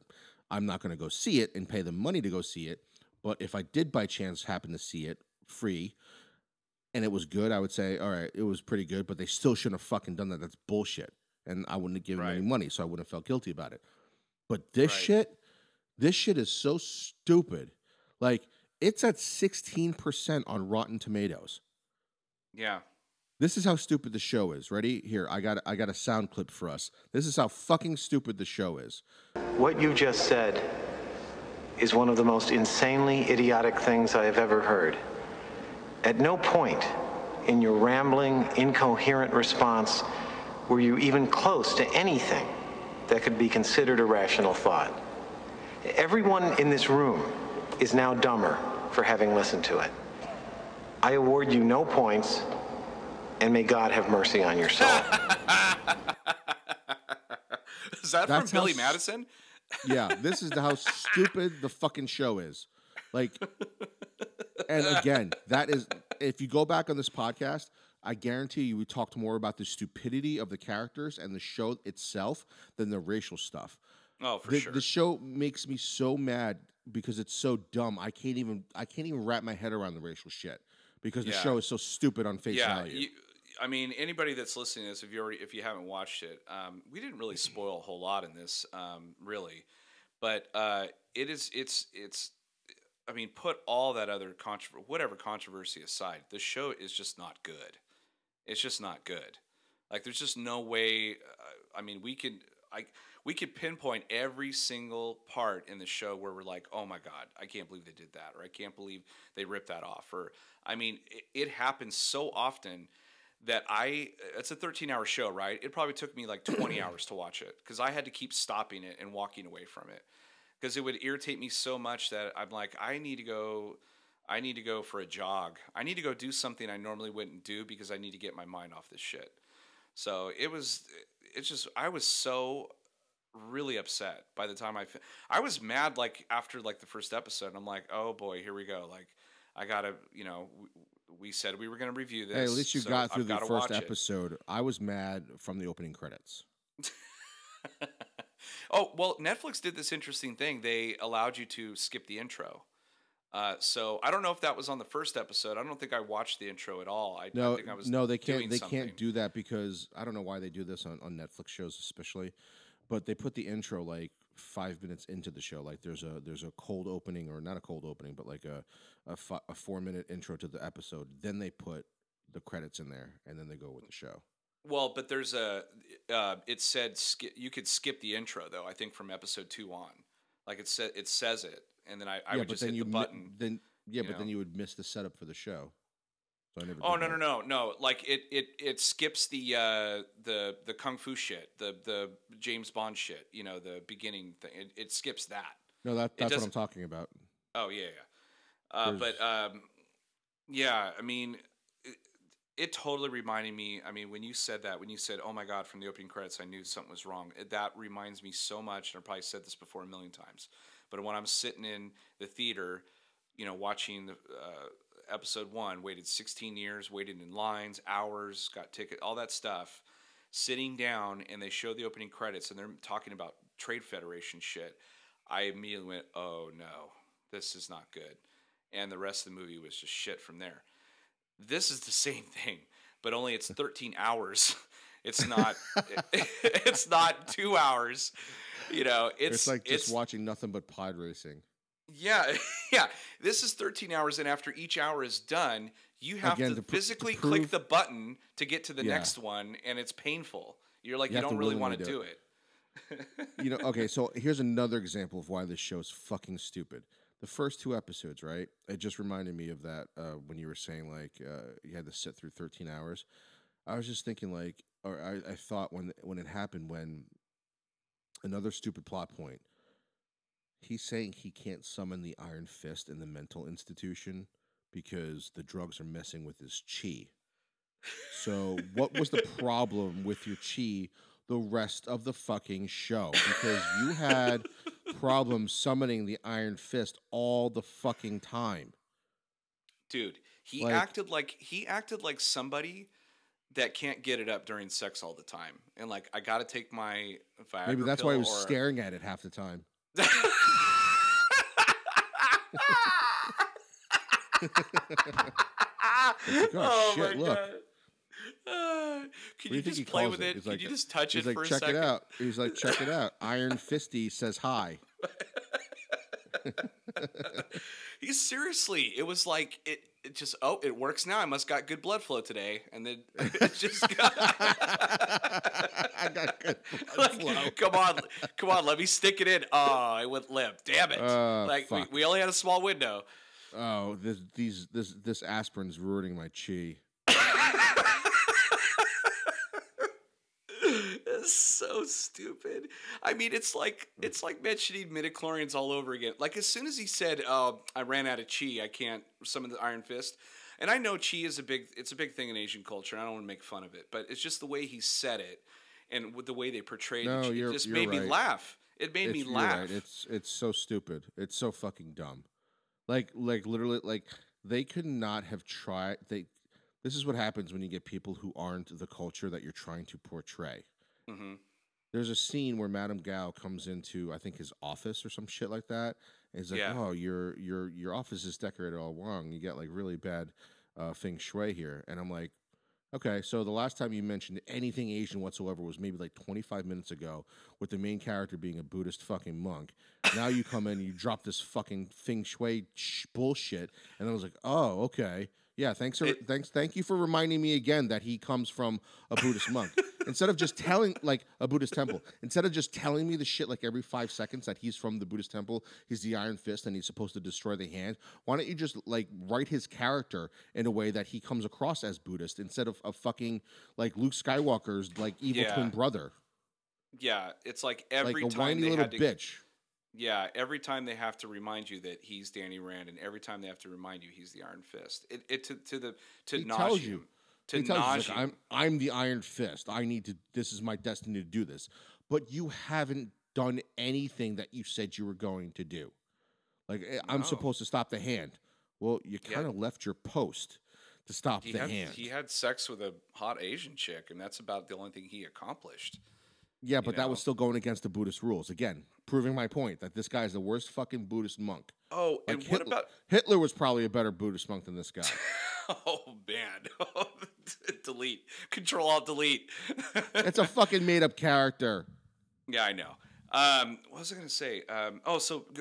I'm not going to go see it and pay the money to go see it, but if I did by chance happen to see it free and it was good, I would say, all right, it was pretty good, but they still shouldn't have fucking done that. That's bullshit. And I wouldn't have given them Right, any money, so I wouldn't have felt guilty about it. But right, this shit is so stupid. Like, it's at 16% on Rotten Tomatoes. yeah. This is how stupid the show is. Ready? Here, I got a sound clip for us. This is how fucking stupid the show is. What you just said is one of the most insanely idiotic things I have ever heard. At no point in your rambling, incoherent response were you even close to anything that could be considered a rational thought. Everyone in this room is now dumber for having listened to it. I award you no points, and may God have mercy on your soul. Is that That's from how Billy Madison? Yeah, this is how stupid the fucking show is. Like, and again, that is, if you go back on this podcast, I guarantee you we talked more about the stupidity of the characters and the show itself than the racial stuff. Oh, for The sure. the show makes me so mad because it's so dumb. I can't even wrap my head around the racial shit because the Yeah. show is so stupid on face Yeah, value. I mean, anybody that's listening to this, if you haven't watched it, we didn't really spoil a whole lot in this, really, but it's. I mean, put all that other whatever controversy aside, the show is just not good. It's just not good. Like, there's just no way. I mean, we could pinpoint every single part in the show where we're like, oh my god, I can't believe they did that, or I can't believe they ripped that off, or I mean, it happens so often that it's a 13-hour show, right? It probably took me like 20 hours to watch it because I had to keep stopping it and walking away from it because it would irritate me so much that I'm like, I need to go for a jog. I need to go do something I normally wouldn't do because I need to get my mind off this shit. So it's just, I was so really upset by the time I was mad like after like the first episode. I'm like, oh boy, here we go. Like, I gotta, we said we were gonna review this. Hey, at least you so got through I've the gotta first watch it. episode. I was mad from the opening credits. Oh, well, Netflix did this interesting thing. They allowed you to skip the intro. So I don't know if that was on the first episode. I don't think I watched the intro at all. I think I was no, they can't. doing They something. can't do that because I don't know why they do this on Netflix shows, especially. But they put the intro like 5 minutes into the show. Like there's a cold opening, or not a cold opening, but like a 4 minute intro to the episode. Then they put the credits in there, and then they go with the show. Well, but there's it said you could skip the intro though. I think from episode 2 on, like it says it, and then I would just hit the button. Then you would miss the setup for the show. So I never. Oh did that. no! Like it skips the kung fu shit, the James Bond shit. The beginning thing. It skips that. No, that's what I'm talking about. Oh yeah. Yeah. I mean, it totally reminded me. I mean, when you said, oh my god, from the opening credits, I knew something was wrong. That reminds me so much, and I've probably said this before a million times. But when I'm sitting in the theater, watching the episode 1, waited 16 years, waited in lines, hours, got ticket, all that stuff, sitting down, and they show the opening credits, and they're talking about Trade Federation shit. I immediately went, oh no, this is not good. And the rest of the movie was just shit from there. This is the same thing, but only it's 13 hours. It's not. It's not 2 hours. It's like just watching nothing but pod racing. Yeah. This is 13 hours, and after each hour is done, you have to physically click the button to get to the next one, and it's painful. You're like, you don't really want to do it. Okay, so here's another example of why this show is fucking stupid. The first 2 episodes, right? It just reminded me of that when you were saying like you had to sit through 13 hours. I was just thinking like, or I thought when it happened, when another stupid plot point. He's saying he can't summon the Iron Fist in the mental institution because the drugs are messing with his chi. So what was the problem with your chi the rest of the fucking show? Because you had problems summoning the Iron Fist all the fucking time. Dude, he acted like somebody that can't get it up during sex all the time. And like, I got to take my Viagra Maybe that's pill, why he was staring at it half the time. Oh shit, my look. God. Can you just play with it? Can you just touch it for a second? Check it out. He's like, check it out. Iron Fisty says hi. He's seriously. It was like it just. Oh, it works now. I must got good blood flow today, and then it just got. I got good blood flow. Come on. Let me stick it in. Oh, it went limp. Damn it! We only had a small window. Oh, this aspirin's ruining my chi. It's so stupid. I mean, it's like mentioning midichlorians all over again. Like, as soon as he said, I ran out of chi, I can't summon the Iron Fist. And I know chi is a big thing in Asian culture, and I don't want to make fun of it, but it's just the way he said it and with the way they portrayed it. It just made me laugh. It made me laugh. Right. It's so stupid. It's so fucking dumb. Like literally, like they could not have tried. This is what happens when you get people who aren't the culture that you're trying to portray. Mm-hmm. There's a scene where Madame Gao comes into, I think, his office or some shit like that. And he's like, "Oh, your office is decorated all wrong. You got like really bad feng shui here." And I'm like, okay, so the last time you mentioned anything Asian whatsoever was maybe like 25 minutes ago, with the main character being a Buddhist fucking monk. Now you come in and you drop this fucking feng shui bullshit, and I was like, oh, okay. Yeah, thank you for reminding me again that he comes from a Buddhist monk. Instead of just telling like a Buddhist temple, instead of just telling me the shit like every 5 seconds that he's from the Buddhist temple, he's the Iron Fist and he's supposed to destroy the hand. Why don't you just like write his character in a way that he comes across as Buddhist instead of fucking like Luke Skywalker's like evil twin brother, Yeah, it's like like every a time whiny they little had to. bitch. Yeah, every time they have to remind you that he's Danny Rand, and every time they have to remind you he's the Iron Fist, it to He tells nauseum, you. to He tells you he's nauseum. like, I'm the Iron Fist. I need to. This is my destiny to do this. But you haven't done anything that you said you were going to do. Like I'm No, supposed to stop the hand. Well, you he kind had of left your post to stop he the had hand. he had sex with a hot Asian chick, and that's about the only thing he accomplished. Yeah, You but that was know. still going against the Buddhist rules. Again, proving my point that this guy is the worst fucking Buddhist monk. Oh, Like and what Hitler, about? Hitler was probably a better Buddhist monk than this guy. Oh man, delete, Control Alt Delete. It's a fucking made up character. Yeah, I know. What was I going to say?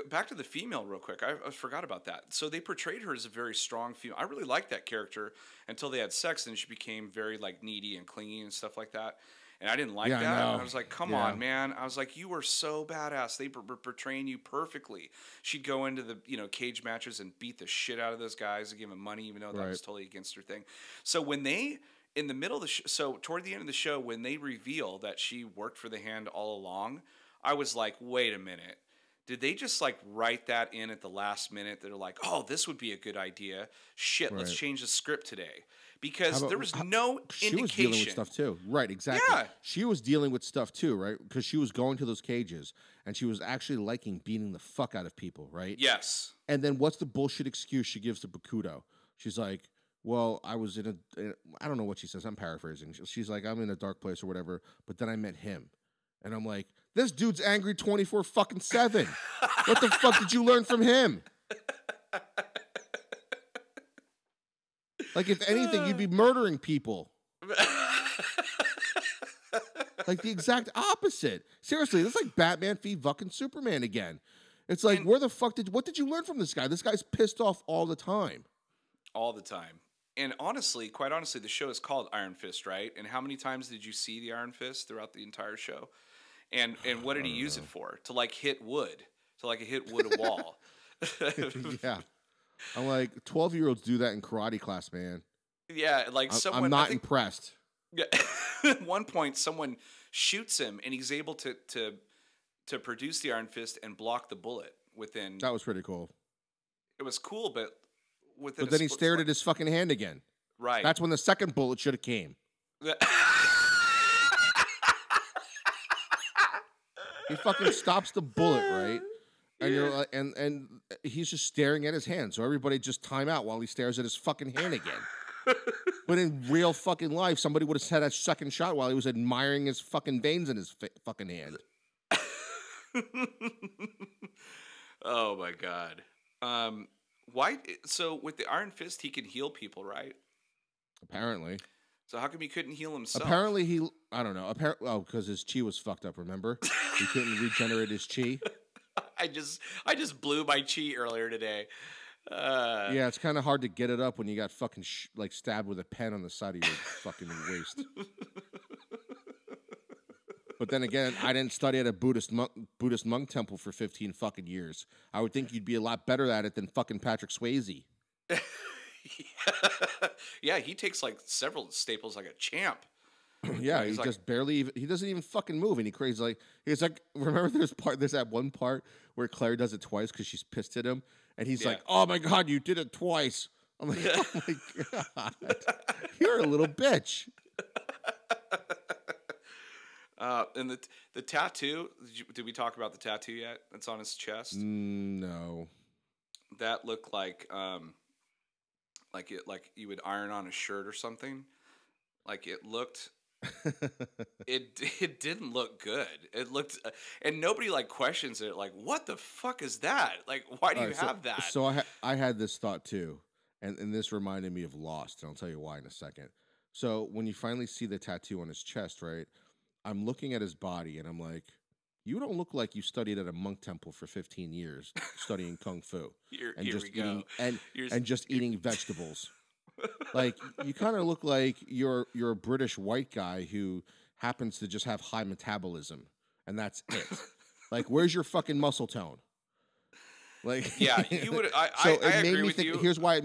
Back to the female real quick. I forgot about that. So they portrayed her as a very strong female. I really liked that character until they had sex and she became very like needy and clingy and stuff like that. And I didn't like Yeah, I that. And know. I was like, come Yeah. on, man. I was like, you were so badass. They were portraying you perfectly. She'd go into the cage matches and beat the shit out of those guys and give them money, even though that was Right. totally against her thing. So when they in the middle of the so toward the end of the show, when they reveal that she worked for the hand all along, I was like, wait a minute. Did they just like write that in at the last minute? They're like, oh, this would be a good idea. Shit, let's Right. change the script today. How Because about there was no she was dealing with indication. stuff too, right? Exactly. Yeah. She was dealing with stuff too, right? Because she was going to those cages and she was actually liking beating the fuck out of people, right? Yes. And then what's the bullshit excuse she gives to Bakudo? She's like, "Well, I was I don't know what she says. I'm paraphrasing. She's like, I'm in a dark place or whatever, but then I met him." And I'm like, "This dude's angry 24 fucking 7. What the fuck did you learn from him?" Like, if anything, you'd be murdering people. Like the exact opposite. Seriously, that's like Batman v fucking Superman again. It's like, And- what did you learn from this guy? This guy's pissed off all the time. All the time. And honestly, quite honestly, the show is called Iron Fist, right? And how many times did you see the Iron Fist throughout the entire show? And what did he use it for? To like hit wood. To like hit wood a wall. Yeah. I'm like, 12-year-olds do that in karate class, man. Yeah, like someone I'm I not think, impressed. yeah, at one point someone shoots him and he's able to produce the Iron Fist and block the bullet within That was pretty cool. it was cool, but within But a then he split stared second- at his fucking hand again. right. That's when the second bullet should have came. He fucking stops the bullet, right? And you're like, and he's just staring at his hand. So everybody just time out while he stares at his fucking hand again. But in real fucking life, somebody would have had a second shot while he was admiring his fucking veins in his fucking hand. Oh my god. Why? So with the Iron Fist, he can heal people, right? Apparently. So how come he couldn't heal himself? Apparently I don't know. Because his chi was fucked up, remember? He couldn't regenerate his chi. I just blew my chi earlier today. Yeah, it's kind of hard to get it up when you got fucking like stabbed with a pen on the side of your fucking waist. But then again, I didn't study at a Buddhist monk temple for 15 fucking years. I would think you'd be a lot better at it than fucking Patrick Swayze. Yeah, he takes like several staples like a champ. Yeah, He's he like- just barely even, he doesn't even fucking move, and he's like remember there's that one part where Claire does it twice because she's pissed at him, and he's Yeah. like, "Oh my god, you did it twice." I'm like, "Oh my god, you're a little bitch." And the tattoo. Did we talk about the tattoo yet? That's on his chest. No. That looked like you would iron on a shirt or something. Like it looked. It didn't look good. It looked, and nobody like questions it. Like, what the fuck is that? Like, why do you Alright, have that? So I had this thought too, and this reminded me of Lost, and I'll tell you why in a second. So when you finally see the tattoo on his chest, right? I'm looking at his body, and I'm like, you don't look like you studied at a monk temple for 15 years studying kung fu Here and we just go. eating and Here's- and just eating vegetables. Like you kind of look like you're a British white guy who happens to just have high metabolism, and that's it. Like, where's your fucking muscle tone? Like, Yeah, you would. so I it made agree me with think. you. Here's why it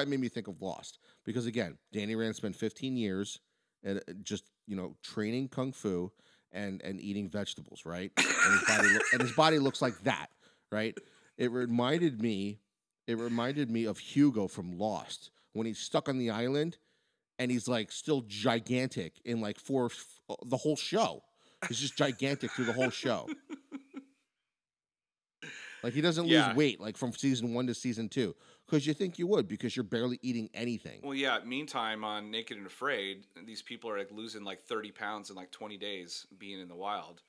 made me think of Lost, because again, Danny Rand spent 15 years at just training kung fu and eating vegetables, right? And his body looks like that, right? It reminded me of Hugo from Lost when he's stuck on the island and he's like still gigantic in like the whole show. He's just gigantic through the whole show. Like he doesn't lose Yeah. weight like from season 1 to season 2 because you think you would because you're barely eating anything. Well, yeah. Meantime, on Naked and Afraid, these people are like losing like 30 pounds in like 20 days being in the wild,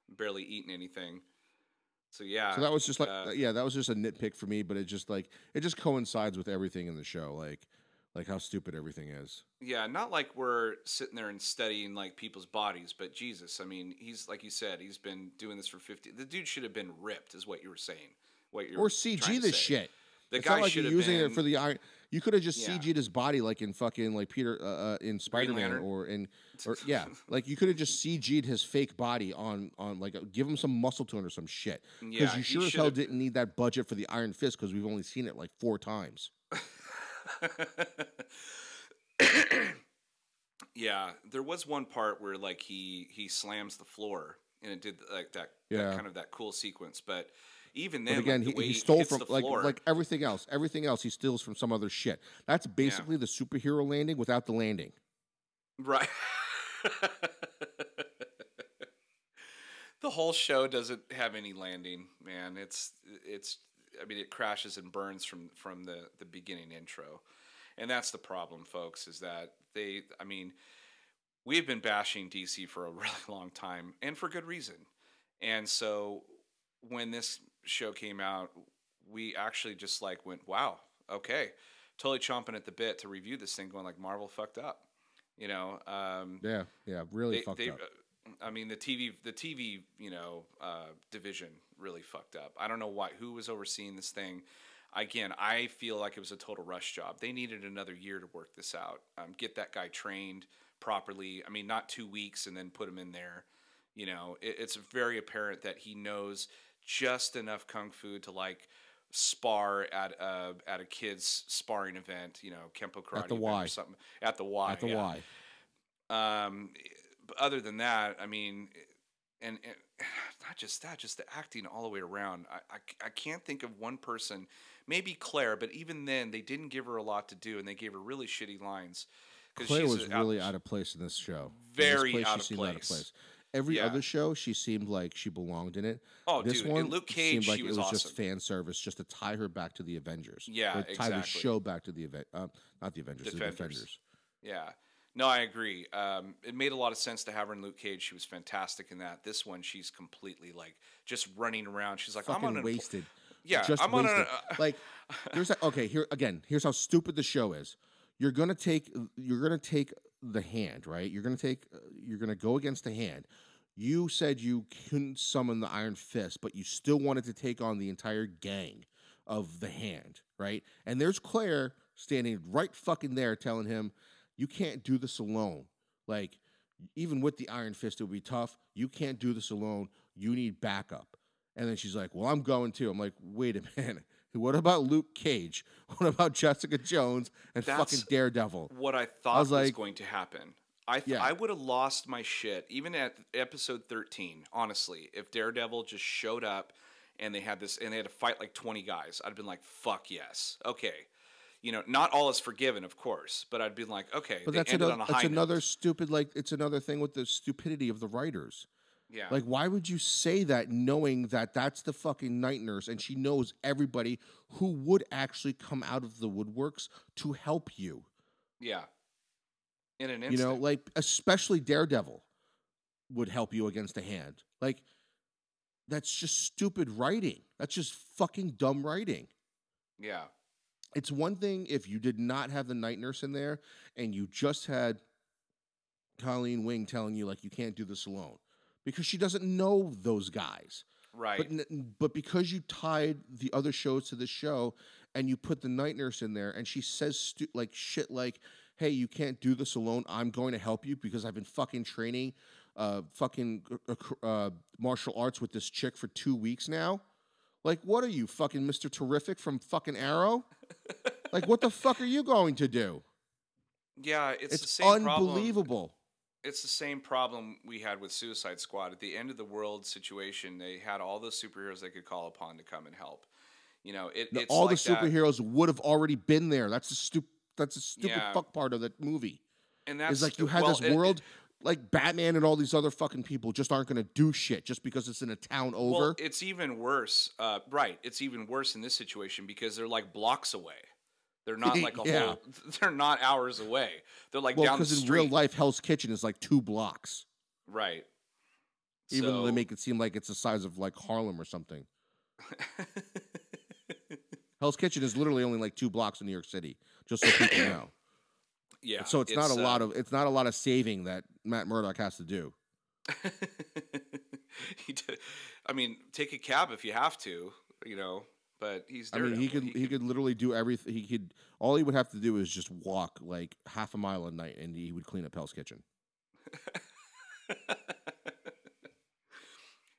barely eating anything. So yeah. So that was just like that was just a nitpick for me, but it just coincides with everything in the show, like how stupid everything is. Yeah, not like we're sitting there and studying like people's bodies, but Jesus, I mean, he's like you said, he's been doing this for 50. The dude should have been ripped, is what you were saying. Or CG this shit. The it's guy not like should you're have using been. it for the iron. You could have just Yeah. CG'd his body like in fucking like Peter in Spider-Man Lantern? or like you could have just CG'd his fake body on like give him some muscle tone or some shit. Because Yeah, you he sure as should hell have- didn't need that budget for the Iron Fist because we've only seen it like 4 times. Yeah, there was one part where like he slams the floor and it did like that kind of that cool sequence, but even then, But again, like, the way he stole hits from the floor, like everything else. Everything else he steals from some other shit. That's basically the superhero landing without the landing. right. The whole show doesn't have any landing, man. It's I mean, it crashes and burns from the beginning intro. And that's the problem, folks, is that we've been bashing DC for a really long time, and for good reason. And so when this show came out, we actually just like went, wow, okay, totally chomping at the bit to review this thing, going like, Marvel fucked up, Really fucked up. I mean, the TV, division really fucked up. I don't know who was overseeing this thing. Again, I feel like it was a total rush job. They needed another year to work this out. Get that guy trained properly. I mean, not 2 weeks and then put him in there. It's very apparent that he knows just enough kung fu to like spar at a kid's sparring event. Kempo karate At the event Y. or something at the Y. At the Y. But other than that, I mean, and not just that, just the acting all the way around. I can't think of one person, maybe Claire, but even then, they didn't give her a lot to do, and they gave her really shitty lines. Claire was really out of place in this show. Very in this out of she seemed place. Out of place. Every other show, she seemed like she belonged in it. Oh, this dude, one in Luke Cage, seemed like she it was was awesome. just fan service, just to tie her back to the Avengers. Yeah, or tie the exactly. show back to the not the Avengers, the Defenders. Yeah. No, I agree. It made a lot of sense to have her in Luke Cage. She was fantastic in that. This one, she's completely like just running around. She's like, Fucking I'm on wasted. Yeah, just I'm wasted. on like, here's how stupid the show is. You're gonna take the hand, right? You're gonna go against the hand. You said you couldn't summon the Iron Fist, but you still wanted to take on the entire gang of the hand, right? And there's Claire standing right fucking there telling him, you can't do this alone. Like, even with the Iron Fist, it would be tough. You can't do this alone. You need backup. And then she's like, well, I'm going too. I'm like, wait a minute. What about Luke Cage? What about Jessica Jones and fucking Daredevil? What I thought was like, going to happen. I would have lost my shit, even at episode 13, honestly, if Daredevil just showed up and they had to fight like 20 guys. I'd have been like, fuck yes. Okay. Not all is forgiven, of course, but I'd be like, okay, but that's another stupid, like, it's another thing with the stupidity of the writers. Yeah. Like, why would you say that knowing that that's the fucking night nurse and she knows everybody who would actually come out of the woodworks to help you? Yeah. In an instant. Like, especially Daredevil would help you against a hand. Like, that's just stupid writing. That's just fucking dumb writing. Yeah. It's one thing if you did not have the night nurse in there and you just had Colleen Wing telling you, like, you can't do this alone. Because she doesn't know those guys. Right. But because you tied the other shows to this show and you put the night nurse in there, and she says like shit like, "Hey, you can't do this alone. I'm going to help you because I've been fucking training, martial arts with this chick for 2 weeks now." Like, what are you, fucking Mr. Terrific from fucking Arrow? Like, what the fuck are you going to do? Yeah, it's the It's same unbelievable. problem. It's the same problem we had with Suicide Squad. At the end of the world situation, they had all those superheroes they could call upon to come and help. You know, it's All like the superheroes would have already been there. That's the stupid Yeah. fuck part of that movie. and Is that's like you had well, this world, like Batman and all these other fucking people just aren't going to do shit just because it's in a town over. Well, it's even worse. Right, it's even worse in this situation because they're like blocks away. They're not like a Yeah. whole. They're not hours away. They're like Well, down the because in street. real life, Hell's Kitchen is like 2 blocks. Right. Even though they So- make it seem like it's the size of like Harlem or something. Hell's Kitchen is literally only like 2 blocks in New York City, just so people know. Yeah. So it's not a lot of saving that Matt Murdock has to do. I mean, take a cab if you have to, you know. But he's. I mean, he Daredevil. could literally do everything. All he would have to do is just walk like half a mile a night, and he would clean up Hell's Kitchen.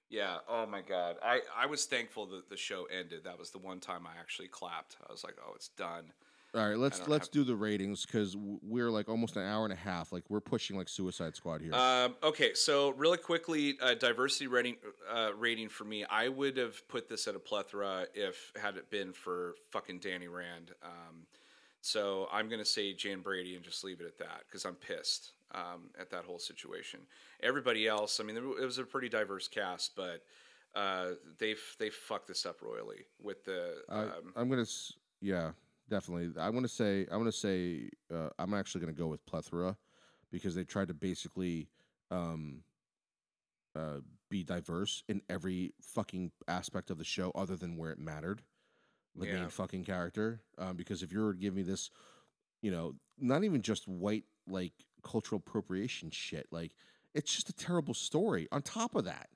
Yeah. Oh my God. I was thankful that the show ended. That was the one time I actually clapped. I was like, oh, it's done. All right, let's don't have- do the ratings because we're like almost an hour and a half. Like we're pushing like Suicide Squad here. Okay, so really quickly, diversity rating for me, I would have put this at a plethora if had it been for fucking Danny Rand. So I'm gonna say Jan Brady and just leave it at that because I'm pissed at that whole situation. Everybody else, I mean, it was a pretty diverse cast, but they fucked this up royally with the. Yeah, definitely. I'm actually gonna go with plethora because they tried to basically be diverse in every fucking aspect of the show other than where it mattered. The main fucking character. Because if you were to give me this, you know, not even just white like cultural appropriation shit, like it's just a terrible story. On top of that,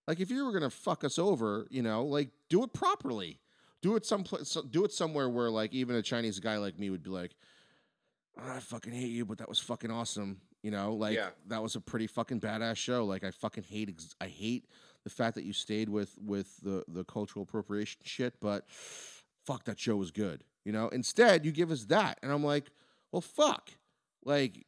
like if you were gonna fuck us over, you know, like do it properly. Do it somewhere where like even a Chinese guy like me would be like, "Oh, I fucking hate you, but that was fucking awesome." You know, like that was a pretty fucking badass show. Like I fucking hate the fact that you stayed with the cultural appropriation shit, but fuck, that show was good. You know, instead you give us that, and I'm like, well, fuck, like,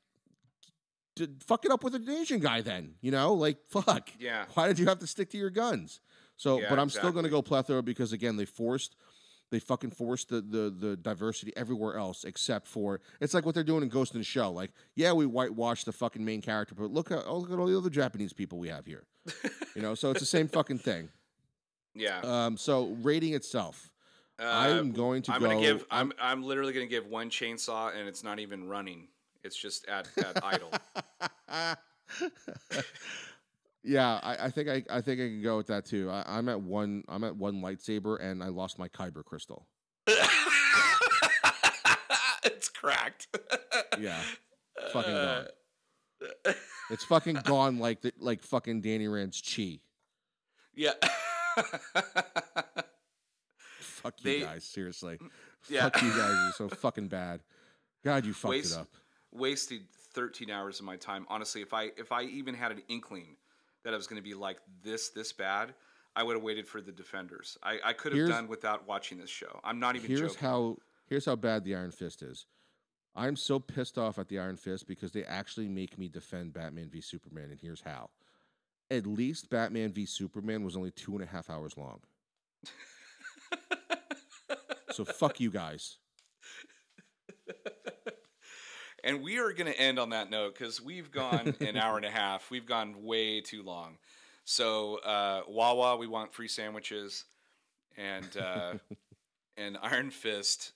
fuck it up with an Asian guy then. You know, like, fuck. Yeah. Why did you have to stick to your guns? So, Yeah, but I'm still going to exactly. go plethora because again, they fucking forced the diversity everywhere else except for it's like what they're doing in Ghost in the Shell. Like, yeah, we whitewashed the fucking main character, but look at all the other Japanese people we have here. You know, so it's the same fucking thing. Yeah. So rating itself, I'm going to go. Gonna give. I'm literally gonna give one chainsaw, and it's not even running. It's just at idle. Yeah, I think I can go with that too. I'm at one lightsaber, and I lost my Kyber crystal. It's cracked. Yeah, fucking gone. It's fucking gone like fucking Danny Rand's chi. Yeah. Fuck you guys, seriously. Yeah. Fuck you guys, you're so fucking bad. God, you fucked it up. Wasted 13 hours of my time. Honestly, if I even had an inkling that I was going to be like this bad, I would have waited for the Defenders. I could have done without watching this show. I'm not even joking. Here's how bad the Iron Fist is. I'm so pissed off at the Iron Fist because they actually make me defend Batman v Superman, and here's how. At least Batman v Superman was only 2.5 hours long. So fuck you guys. And we are going to end on that note because we've gone an hour and a half. We've gone way too long. So Wawa, we want free sandwiches, and Iron Fist,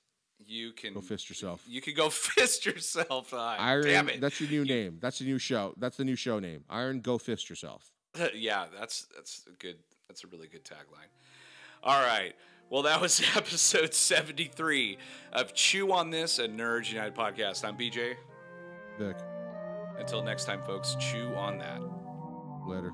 you can Go fist yourself. You can go fist yourself. Iron, damn it! that's your new name. That's the new show. That's the new show name. Iron, go fist yourself. Yeah, that's a good. That's a really good tagline. All right. Well, that was episode 73 of Chew on This, a Nerds United podcast. I'm BJ. Vic. Until next time, folks, chew on that. Later.